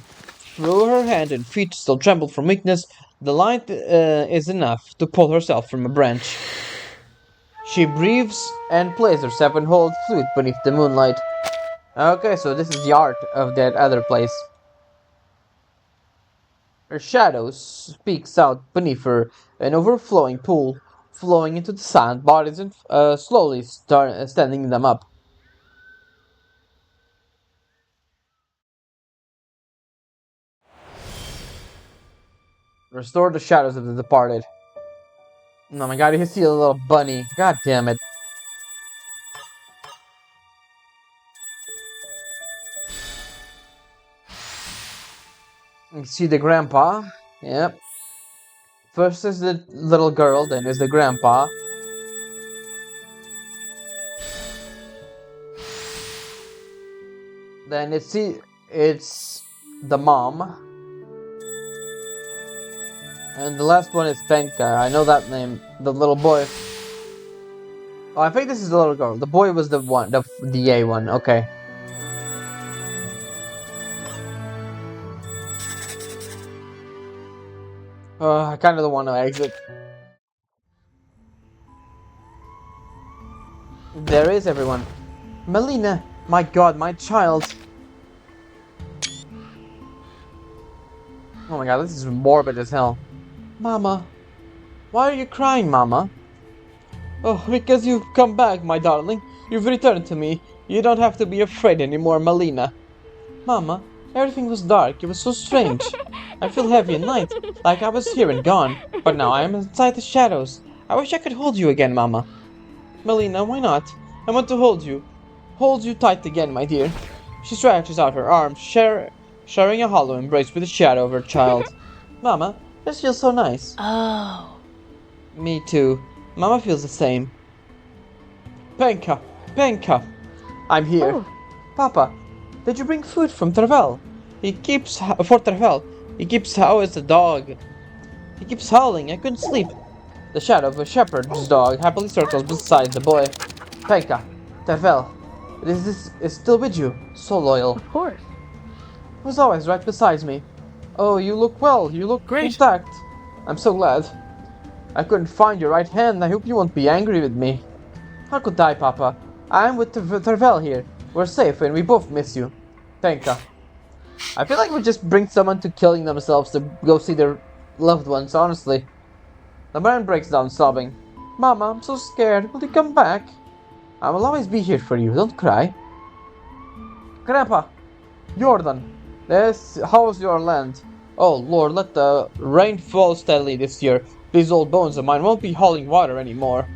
Through her hand and feet still tremble from weakness, the light is enough to pull herself from a branch. She breathes and plays her seven-holed flute beneath the moonlight. Okay, so this is the art of that other place. Her shadow speaks out beneath her, an overflowing pool, flowing into the silent bodies and slowly standing them up. Restore the shadows of the departed. Oh my god, you see a little bunny. God damn it. You see the grandpa. Yep. First is the little girl, then is the grandpa. Then it's the mom. And the last one is Penka. I know that name. The little boy. Oh, I think this is the little girl. The boy was the one, the A one. Okay. I kind of don't want to exit. There is everyone. Melina, my god, my child. Oh my god, this is morbid as hell. Mama. Why are you crying, Mama? Oh, because you've come back, my darling. You've returned to me. You don't have to be afraid anymore, Melina. Mama, everything was dark. It was so strange. I feel heavy at night, like I was here and gone. But now I am inside the shadows. I wish I could hold you again, Mama. Melina, why not? I want to hold you. Hold you tight again, my dear. She stretches out her arms, sharing a hollow embrace with the shadow of her child. Mama, this feels so nice. Oh. Me too. Mama feels the same. Penka, Benka, I'm here. Oh, Papa, did you bring food from Travel? For Travel. He keeps how is the dog? He keeps howling. I couldn't sleep. The shadow of a shepherd's dog happily circles beside the boy. Penka, Travel, is still with you. So loyal. of course. Was always right beside me. Oh, you look well. You look Great. intact. I'm so glad. I couldn't find your right hand. I hope you won't be angry with me. How could I, Papa? I'm with Travel here. We're safe and we both miss you. Penka. I feel like we just bring someone to killing themselves to go see their loved ones, honestly. The man breaks down sobbing. Mama, I'm so scared. Will you come back? I will always be here for you. Don't cry. Grandpa, Jordan, how's your land? Oh Lord, let the rain fall steadily this year. These old bones of mine won't be hauling water anymore.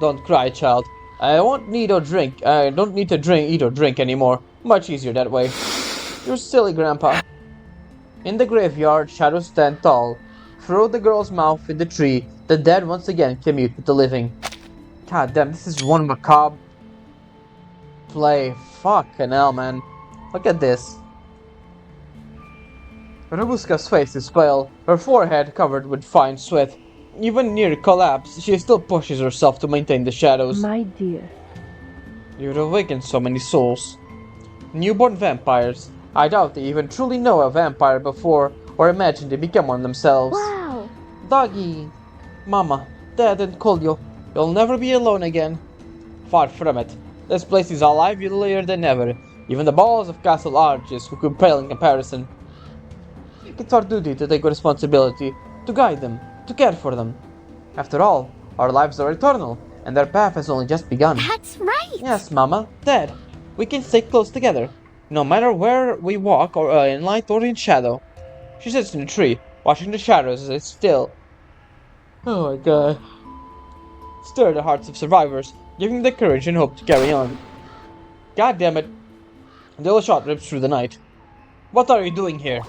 Don't cry, child. I don't need to eat or drink anymore. Much easier that way. You're silly, Grandpa. In the graveyard, shadows stand tall. Through the girl's mouth in the tree, the dead once again commute with the living. God damn, this is one macabre play. Fucking hell, man. Look at this. Rubuska's face is pale, her forehead covered with fine sweat. Even near collapse, she still pushes herself to maintain the shadows. My dear. You've awakened so many souls. Newborn vampires. I doubt they even truly know a vampire before, or imagine they become one themselves. Wow. Doggy! Mama, Dad and Kolyo, you'll never be alone again. Far from it. This place is alive livelier than ever. Even the balls of Castle Arches who could pale in comparison. It's our duty to take responsibility, to guide them, to care for them. After all, our lives are eternal, and their path has only just begun. That's right! Yes, Mama, Dad, we can stay close together, no matter where we walk, or in light or in shadow. She sits in a tree, watching the shadows as they still. Oh my god. Stir the hearts of survivors, giving them the courage and hope to carry on. God damn it. The little shot rips through the night. What are you doing here?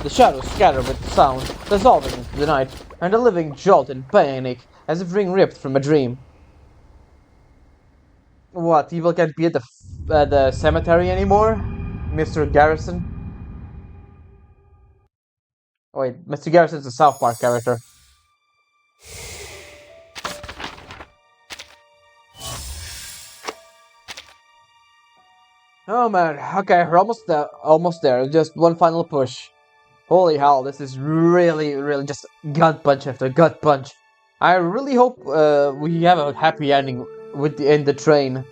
The shadows scatter with the sound, dissolving into the night, and the living jolt in panic, as if being ripped from a dream. What, evil can't be at the cemetery anymore? Mr. Garrison? Oh wait, Mr. Garrison's a South Park character. Oh man, okay, we're almost there, just one final push. Holy hell, this is really just gut punch after gut punch. I really hope we have a happy ending in the train.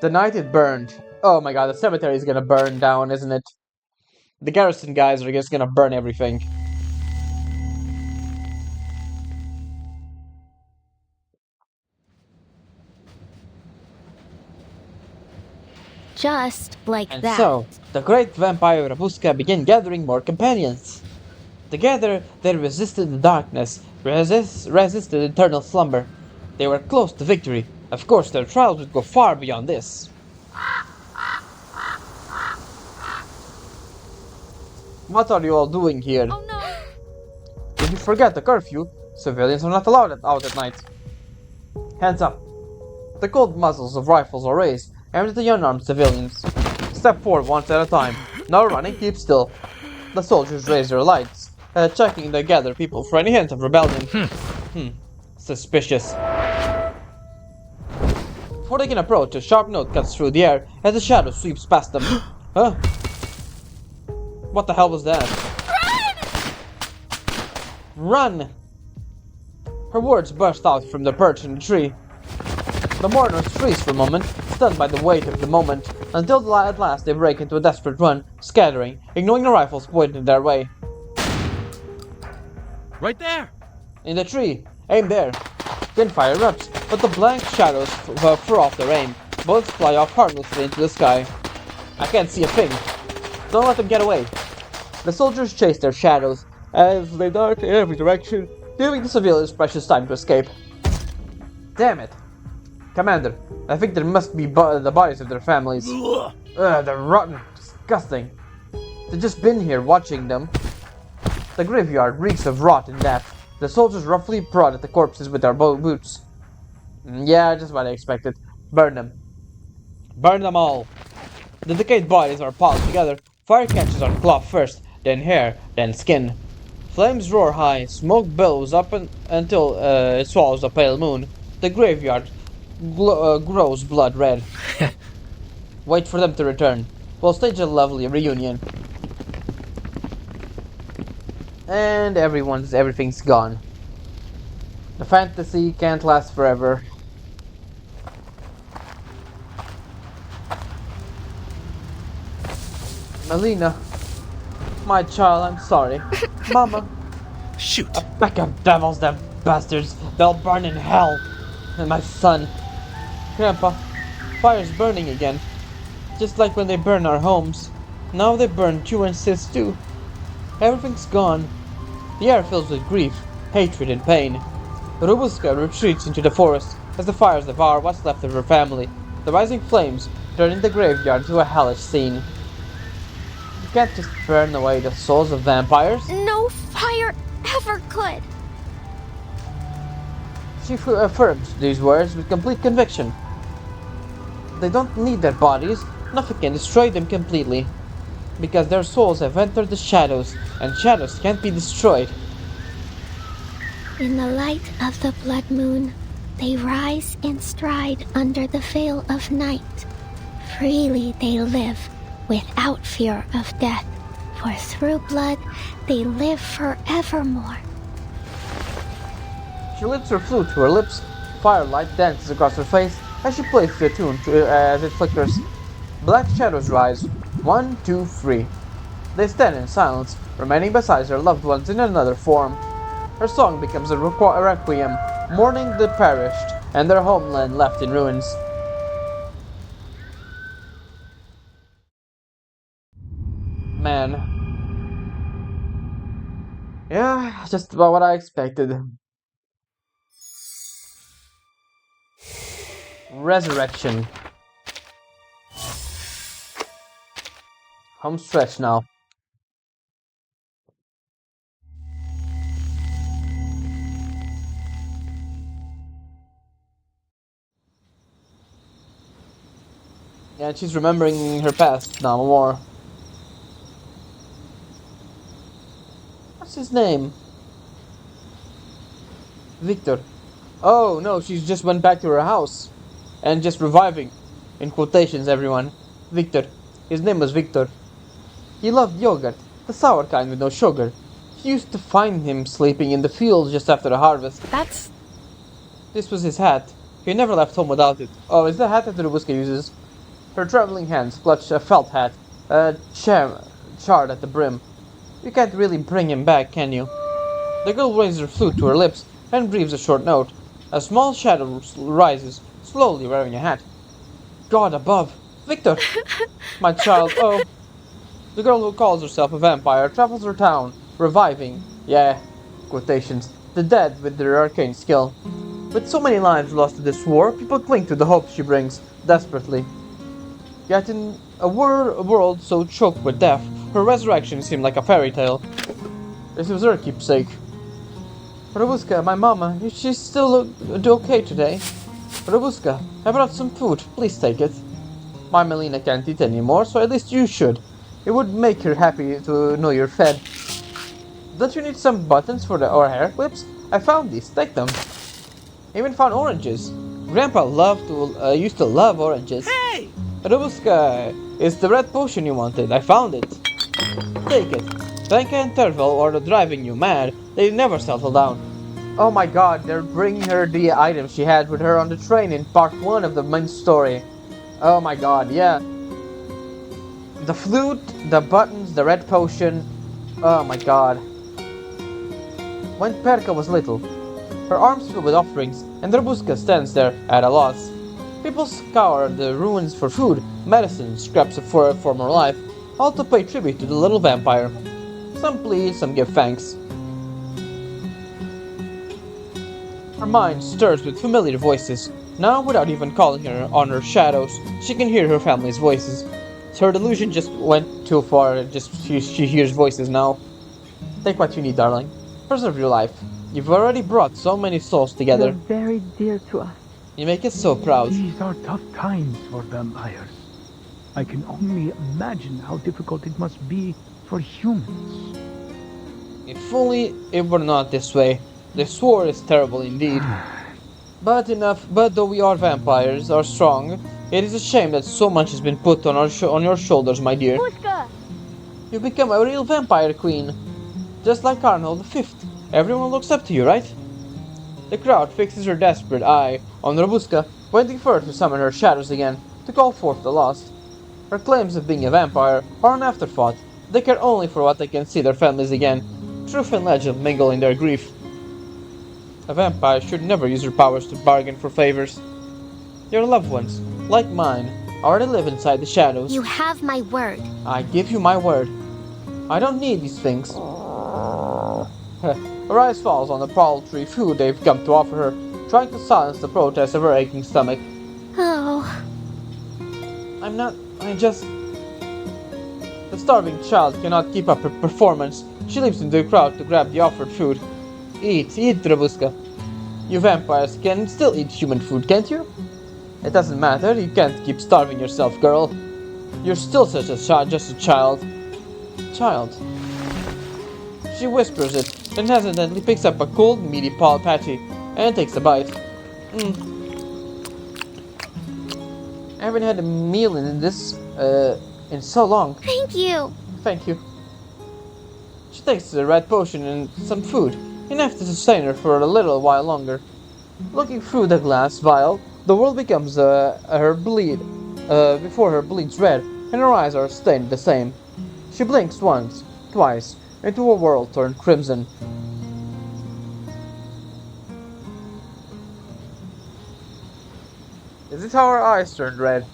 The night it burned. Oh my god, the cemetery is gonna burn down, isn't it? The Garrison guys are just gonna burn everything. Just like And that. so, the great vampire Rubuska began gathering more companions. Together, they resisted the darkness, resisted eternal slumber. They were close to victory. Of course, their trials would go far beyond this. What are you all doing here? Oh no! Did you forget the curfew? Civilians are not allowed out at night. Hands up. The cold muzzles of rifles are raised, aimed at the unarmed civilians. Step forward once at a time. No running, keep still. The soldiers raise their lights, checking the gathered people for any hint of rebellion. Suspicious. Before they can approach, a sharp note cuts through the air as a shadow sweeps past them. Huh? What the hell was that? Run! Run! Her words burst out from the perch in the tree. The mourners freeze for a moment, stunned by the weight of the moment, until at last they break into a desperate run, scattering, ignoring the rifles pointed their way. Right there! In the tree, aim there. Gunfire erupts, but the blank shadows throw off their aim. Bullets fly off harmlessly into the sky. I can't see a thing. Don't let them get away. The soldiers chase their shadows as they dart in every direction, giving the civilians precious time to escape. Damn it. Commander, I think there must be the bodies of their families. They're rotten, disgusting. They've just been here watching them. The graveyard reeks of rot and death. The soldiers roughly prod at the corpses with their boots. Yeah, just what I expected. Burn them. Burn them all! The decayed bodies are piled together. Fire catches on cloth first, then hair, then skin. Flames roar high, smoke billows up until it swallows the pale moon. The graveyard grows blood red. Wait for them to return. We'll stage a lovely reunion. And everything's gone. The fantasy can't last forever. Melina, my child, I'm sorry. Mama, Shoot! a pack of devils, them bastards. They'll burn in hell. And my son. Grandpa, fire's burning again. Just like when they burn our homes. Now they burn you and sis too. Everything's gone. The air fills with grief, hatred, and pain. Rubuska retreats into the forest as the fires devour what's left of her family. The rising flames turning the graveyard into a hellish scene. You can't just burn away the souls of vampires. No fire ever could. She affirmed these words with complete conviction. They don't need their bodies. Nothing can destroy them completely. Because their souls have entered the shadows, and shadows can't be destroyed. In the light of the blood moon, they rise in stride under the veil of night. Freely they live, without fear of death, for through blood they live forevermore. She lifts her flute to her lips. Firelight dances across her face as she plays the tune as it flickers. Black shadows rise. 1, 2, 3. They stand in silence, remaining beside their loved ones in another form. Her song becomes a requiem, mourning the perished and their homeland left in ruins. Man. Yeah, just about what I expected. Resurrection. Home stretch now. Yeah, she's remembering her past now more. What's his name? Victor. Oh no, she just went back to her house. And just reviving. In quotations, everyone. Victor. His name was Victor. He loved yogurt, the sour kind with no sugar. She used to find him sleeping in the fields just after the harvest. That's... This was his hat. He never left home without it. Oh, it's the hat that Rubuska uses. Her trembling hands clutch a felt hat, charred at the brim. You can't really bring him back, can you? The girl raises her flute to her lips and breathes a short note. A small shadow rises, slowly wearing a hat. God above! Victor! My child, oh. The girl who calls herself a vampire travels her town, reviving, yeah, quotations, the dead with their arcane skill. With so many lives lost to this war, people cling to the hope she brings, desperately. Yet in a world so choked with death, her resurrection seemed like a fairy tale. This was her keepsake. Rubuska, my mama, she's still okay today. Rubuska, I brought some food, please take it. My Melina can't eat anymore, so at least you should. It would make her happy to know you're fed. Don't you need some buttons for our hair clips? I found these, take them. I even found oranges. Grandpa used to love oranges. Hey! Rubuska, it's the red potion you wanted. I found it. Take it. Venka and Tervel are driving you mad. They never settle down. Oh my god, they're bringing her the items she had with her on the train in part 1 of the main story. Oh my god, yeah. The flute, the buttons, the red potion. Oh my god. When Perka was little, her arms filled with offerings, and Rubuska stands there at a loss. People scour the ruins for food, medicine, scraps of former life, all to pay tribute to the little vampire. Some plead, some give thanks. Her mind stirs with familiar voices. Now, without even calling her on her shadows, she can hear her family's voices. Her delusion just went too far, she hears voices now. Take what you need, darling. Preserve your life. You've already brought so many souls together. You're very dear to us. You make us so proud. These are tough times for vampires. I can only imagine how difficult it must be for humans. If only it were not this way. This war is terrible indeed. But though we are vampires, are strong, it is a shame that so much has been put on on your shoulders, my dear. Rubuska! You've become a real vampire queen. Just like Arnold V. Everyone looks up to you, right? The crowd fixes her desperate eye on Rubuska, waiting for her to summon her shadows again, to call forth the lost. Her claims of being a vampire are an afterthought. They care only for what they can see their families again. Truth and legend mingle in their grief. A vampire should never use her powers to bargain for favors. Your loved ones, like mine, already live inside the shadows. You have my word. I give you my word. I don't need these things. Her eyes falls on the paltry food they've come to offer her, trying to silence the protest of her aching stomach. Oh. I just... The starving child cannot keep up her performance. She leaps into the crowd to grab the offered food. Eat, Rubuska. You vampires can still eat human food, can't you? It doesn't matter, you can't keep starving yourself, girl. You're still just a child. Child. She whispers it, then hesitantly picks up a cold, meaty paw patty, and takes a bite. I haven't had a meal in so long. Thank you. Thank you. She takes the red potion and some food, enough to sustain her for a little while longer. Looking through the glass vial, the world becomes before her bleeds red, and her eyes are stained the same. She blinks once, twice, into a world turned crimson. Is this how her eyes turned red?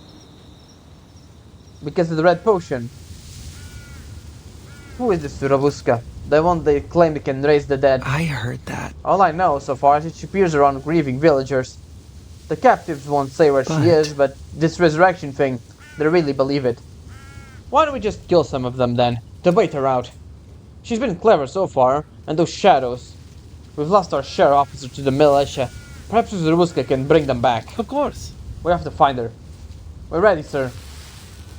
Because of the red potion. Who is this Rubuska? The one they claim they can raise the dead. I heard that. All I know so far is that she appears around grieving villagers. The captives won't say where she is, but this resurrection thing, they really believe it. Why don't we just kill some of them then, to bait her out? She's been clever so far, and those shadows. We've lost our share officer to the militia. Perhaps Rubuska can bring them back. Of course. We have to find her. We're ready, sir.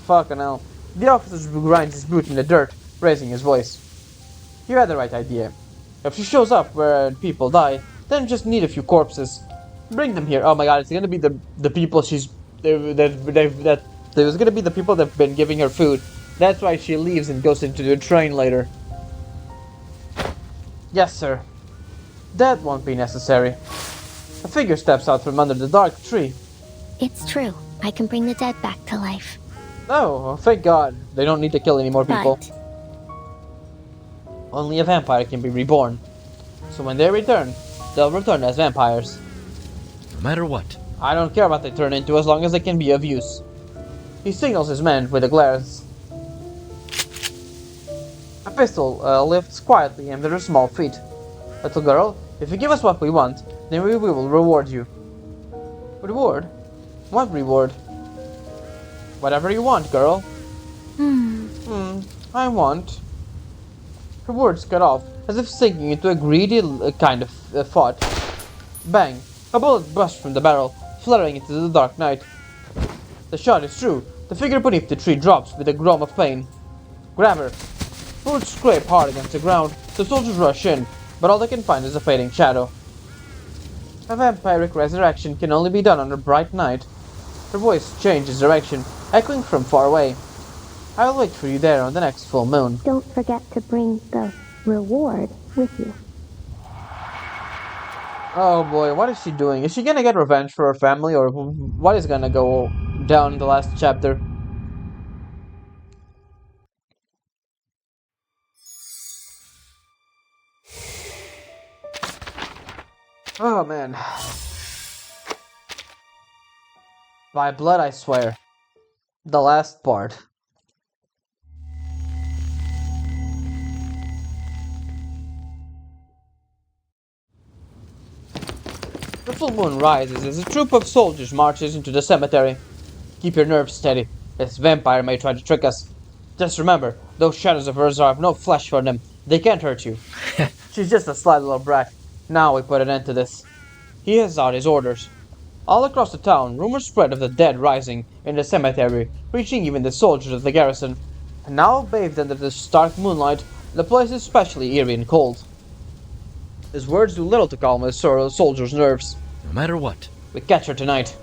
Fucking hell. The officer grinds his boot in the dirt, raising his voice. You had the right idea. If she shows up where people die, then just need a few corpses. Bring them here. Oh my god, it's gonna be the people there's gonna be the people that've been giving her food. That's why she leaves and goes into the train later. Yes, sir. That won't be necessary. A figure steps out from under the dark tree. It's true. I can bring the dead back to life. Oh, thank God. They don't need to kill any more people. But Only a vampire can be reborn. So when they return, they'll return as vampires. No matter what. I don't care what they turn into as long as they can be of use. He signals his men with a glance. A pistol lifts quietly under her small feet. Little girl, if you give us what we want, then we will reward you. Reward? What reward? Whatever you want, girl. I want... Her words cut off, as if sinking into a greedy kind of thought. Bang! A bullet burst from the barrel, fluttering into the dark night. The shot is true. The figure beneath the tree drops with a groan of pain. Grab her. Bullets scrape hard against the ground. The soldiers rush in, but all they can find is a fading shadow. A vampiric resurrection can only be done on a bright night. Her voice changes direction, echoing from far away. I will wait for you there on the next full moon. Don't forget to bring the reward with you. Oh boy, what is she doing? Is she gonna get revenge for her family, or what is gonna go down in the last chapter? Oh man. By blood I swear. The last part. The full moon rises as a troop of soldiers marches into the cemetery. Keep your nerves steady. This vampire may try to trick us. Just remember, those shadows of hers have no flesh for them. They can't hurt you. She's just a sly little brat. Now we put an end to this. He has out his orders. All across the town, rumors spread of the dead rising in the cemetery, reaching even the soldiers of the garrison. And now, bathed under the stark moonlight, the place is especially eerie and cold. His words do little to calm the soldiers' nerves. No matter what. We catch her tonight.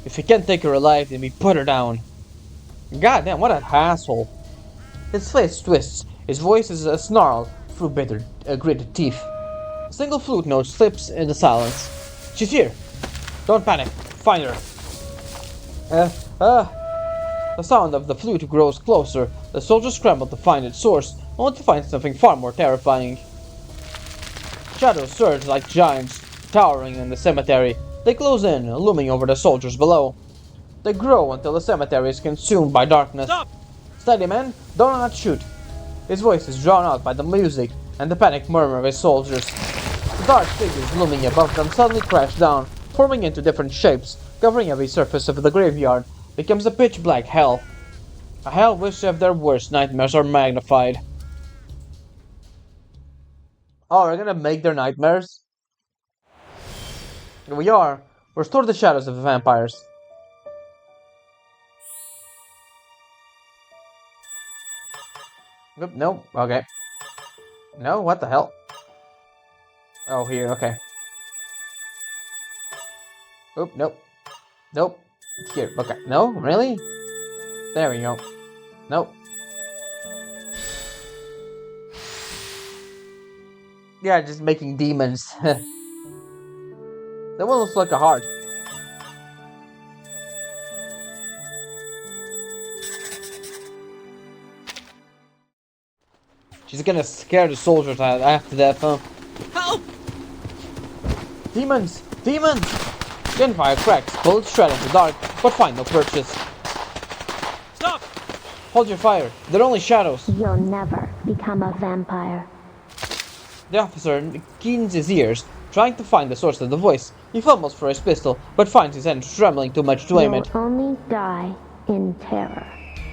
If we can't take her alive, then we put her down. Goddamn, what an asshole. His face twists. His voice is a snarl through bitter, gritted teeth. A single flute note slips in the silence. She's here. Don't panic. Find her. The sound of the flute grows closer. The soldiers scramble to find its source, only to find something far more terrifying. Shadows surge like giants, towering in the cemetery. They close in, looming over the soldiers below. They grow until the cemetery is consumed by darkness. Stop! Steady, men! Do not shoot! His voice is drowned out by the music and the panicked murmur of his soldiers. The dark figures looming above them suddenly crash down, forming into different shapes, covering every surface of the graveyard. Becomes a pitch-black hell. A hell which of their worst nightmares are magnified. Oh, we're gonna make their nightmares? Here we are. Restore the shadows of the vampires. Oop, no, okay. No, what the hell? Oh, here, okay. Oop, nope. Nope. Here, okay. No, really? There we go. Nope. Yeah, just making demons. That one looks like a heart. She's gonna scare the soldiers after that, huh? Help! Demons! Demons! Gunfire cracks, bullets shred in the dark, but find no purchase. Stop! Hold your fire, they're only shadows. You'll never become a vampire. The officer keens his ears, trying to find the source of the voice. He fumbles for his pistol, but finds his hand trembling too much to aim You'll it. only die in terror.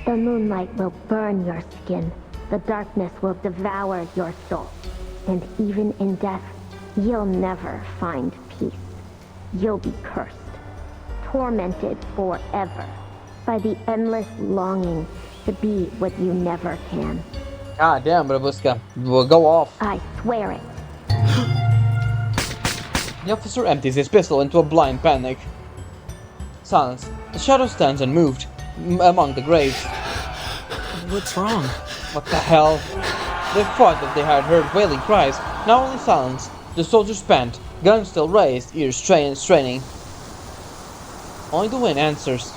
The moonlight will burn your skin. The darkness will devour your soul. And even in death, you'll never find peace. You'll be cursed, tormented forever by the endless longing to be what you never can. God damn, Rubuska. We'll go off. I swear it. The officer empties his pistol into a blind panic. Silence. The shadow stands unmoved among the graves. What's wrong? What the hell? They thought that they had heard wailing cries, now only silence. The soldiers pant, guns still raised, ears straining. Only the wind answers.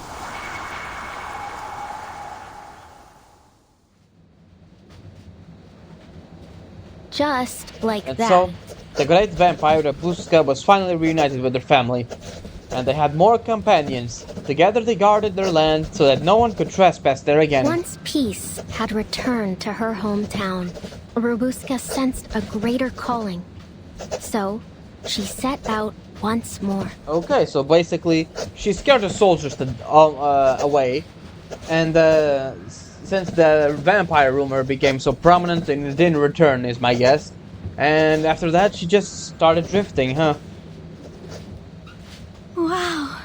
Just like And that. so, the great vampire Rubuska was finally reunited with her family. And they had more companions. Together they guarded their land so that no one could trespass there again. Once peace had returned to her hometown, Rubuska sensed a greater calling. So, she set out once more. Okay, so basically, she scared the soldiers away, and since the vampire rumor became so prominent, and it didn't return, is my guess. And after that, she just started drifting, huh? Wow.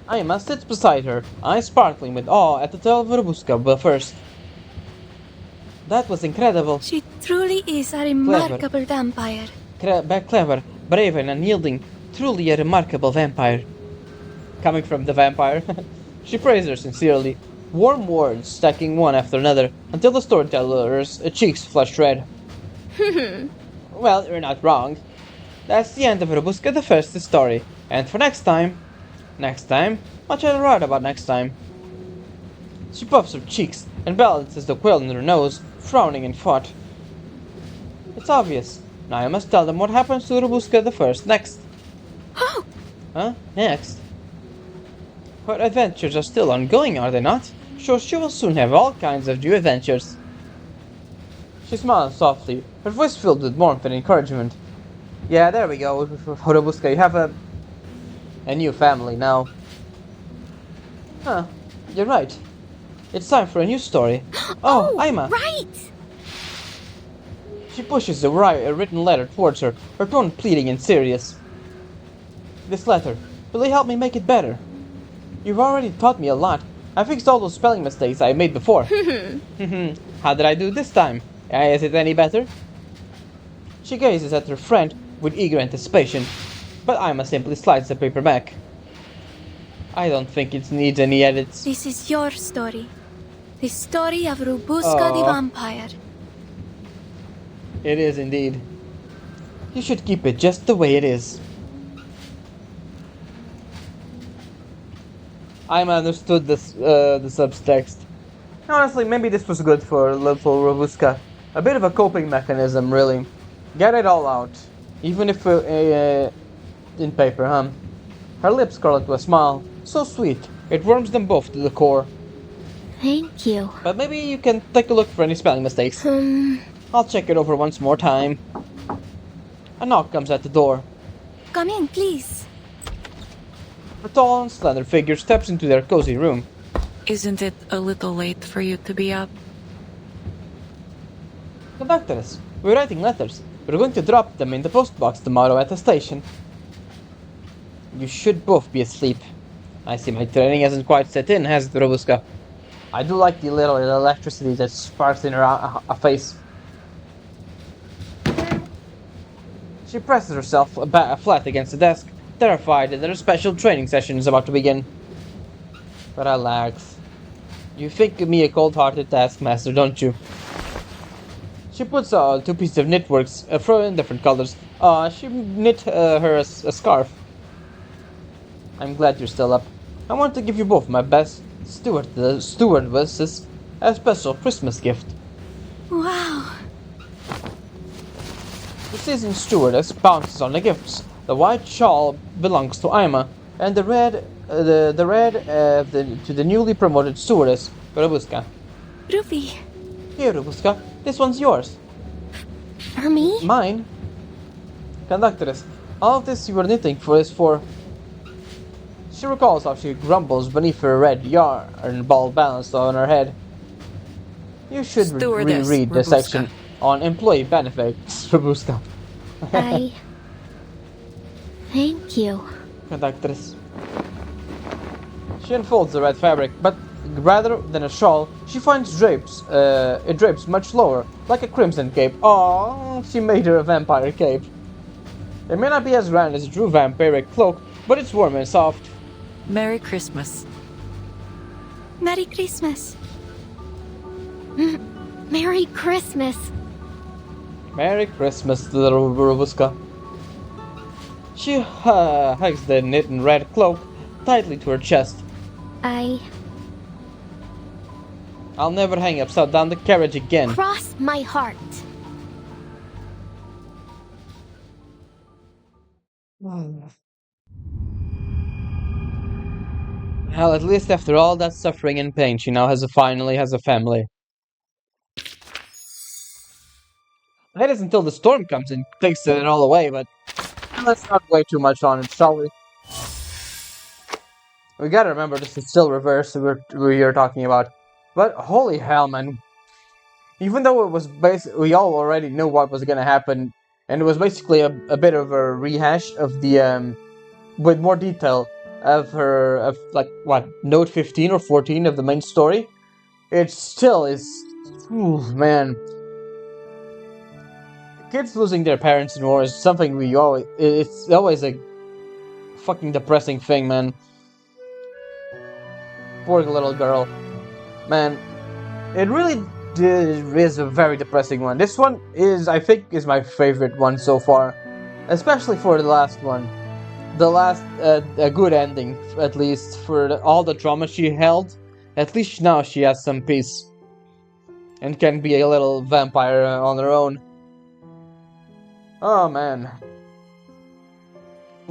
Aima sits beside her, eyes sparkling with awe at the tale of Rubuska but first. That was incredible. She truly is a remarkable vampire. Clever, brave and unyielding. Truly a remarkable vampire. Coming from the vampire. She praised her sincerely. Warm words stacking one after another until the storyteller's cheeks flushed red. Well, you're not wrong. That's the end of Rubuska the First story. And for next time, what shall I write about next time? She puffs her cheeks and balances the quill in her nose, frowning in thought. It's obvious. Now I must tell them what happens to Rubuska the First next. Oh! Huh? Next? Her adventures are still ongoing, are they not? Sure, she will soon have all kinds of new adventures. She smiles softly, her voice filled with warmth and encouragement. Yeah, there we go, Rubuska, you have a new family now. Huh, you're right. It's time for a new story. Oh, Aima! Right! She pushes a written letter towards her, her tone pleading and serious. This letter. Will it help me make it better? You've already taught me a lot. I fixed all those spelling mistakes I made before. How did I do this time? Is it any better? She gazes at her friend with eager anticipation, but Ima simply slides the paper back. I don't think it needs any edits. This is your story. The story of Rubuska the vampire. It is indeed. You should keep it just the way it is. Ima understood this, the subtext. Honestly, maybe this was good for little Rubuska. A bit of a coping mechanism, really. Get it all out. Even if in paper, huh? Her lips curl into a smile. So sweet. It warms them both to the core. Thank you. But maybe you can take a look for any spelling mistakes. I'll check it over once more time. A knock comes at the door. Come in, please. A tall and slender figure steps into their cozy room. Isn't it a little late for you to be up? Conductress, we're writing letters. We're going to drop them in the post box tomorrow at the station. You should both be asleep. I see my training hasn't quite set in, has it, Rubuska? I do like the little electricity that sparks in her face. She presses herself flat against the desk, terrified that her special training session is about to begin. Relax. You think me a cold-hearted taskmaster, don't you? She puts two pieces of knitworks, in different colors. She knit her a scarf. I'm glad you're still up. I want to give you both my best stewardesses a special Christmas gift. Wow. The seasoned stewardess bounces on the gifts. The white shawl belongs to Ima, and the red to the newly promoted stewardess, Rubuska. Ruby. Here, Rubuska, this one's yours. For me? Mine? Conductress, all of this you were knitting for is for... She recalls how she grumbles beneath her red yarn ball balanced on her head. You should reread the section on employee benefits, Rubuska. Thank you. Conductress. She unfolds the red fabric, but rather than a shawl, she finds it drapes much lower, like a crimson cape. Aww, she made her a vampire cape. It may not be as grand as a true vampiric cloak, but it's warm and soft. Merry Christmas. Merry Christmas. Merry Christmas. Merry Christmas, little Rubuska. She hugs the knitted red cloak tightly to her chest. I'll never hang upside down the carriage again. Cross my heart. Well, at least after all that suffering and pain, she now finally has a family. That is until the storm comes and takes it all away, but let's not wait too much on it, shall we? We gotta remember this is still reverse we are talking about. But holy hell, man. Even though it was we all already knew what was gonna happen, and it was basically a bit of a rehash of the, with more detail of note 15 or 14 of the main story. It still is, man. Kids losing their parents in war is something it's always a fucking depressing thing, man. Poor little girl. Man, it really is a very depressing one. This one I think, is my favorite one so far. Especially for the last one. The last, a good ending, at least, for all the trauma she held. At least now she has some peace. And can be a little vampire on her own. Oh, man.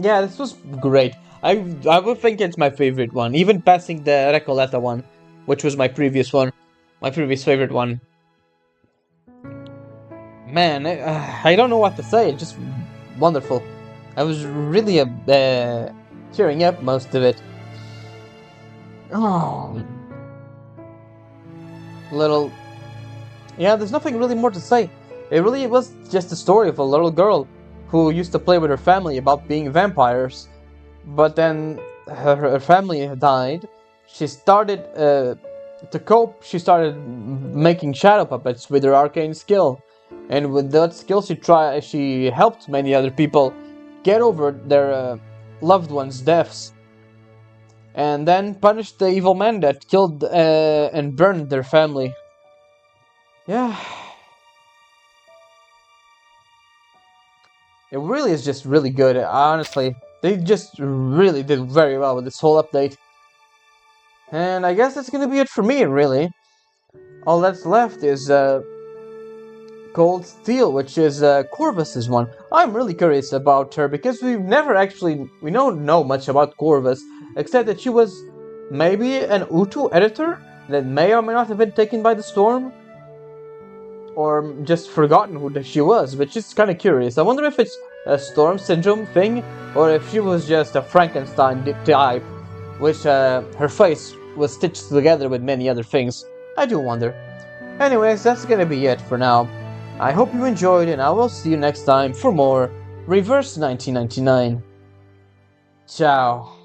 Yeah, this was great. I would think it's my favorite one, even passing the Recoleta one, which was my previous favorite one. Man, I don't know what to say, it's just wonderful. I was really tearing up most of it. Oh. Yeah, there's nothing really more to say. It really was just a story of a little girl who used to play with her family about being vampires. but then her family died. She started to cope. She started making shadow puppets with her arcane skill, and with that skill, she helped many other people get over their loved ones' deaths, and then punished the evil man that killed and burned their family. Yeah, it really is just really good. Honestly, they just really did very well with this whole update. And I guess that's gonna be it for me, really. All that's left is Cold Steel, which is Corvus's one. I'm really curious about her because we don't know much about Corvus, except that she was maybe an Utu editor that may or may not have been taken by the storm, or just forgotten who she was, which is kind of curious. I wonder if it's a storm syndrome thing, or if she was just a Frankenstein type, which her face was stitched together with many other things. I do wonder. Anyways, that's gonna be it for now. I hope you enjoyed, and I will see you next time for more Reverse 1999. Ciao.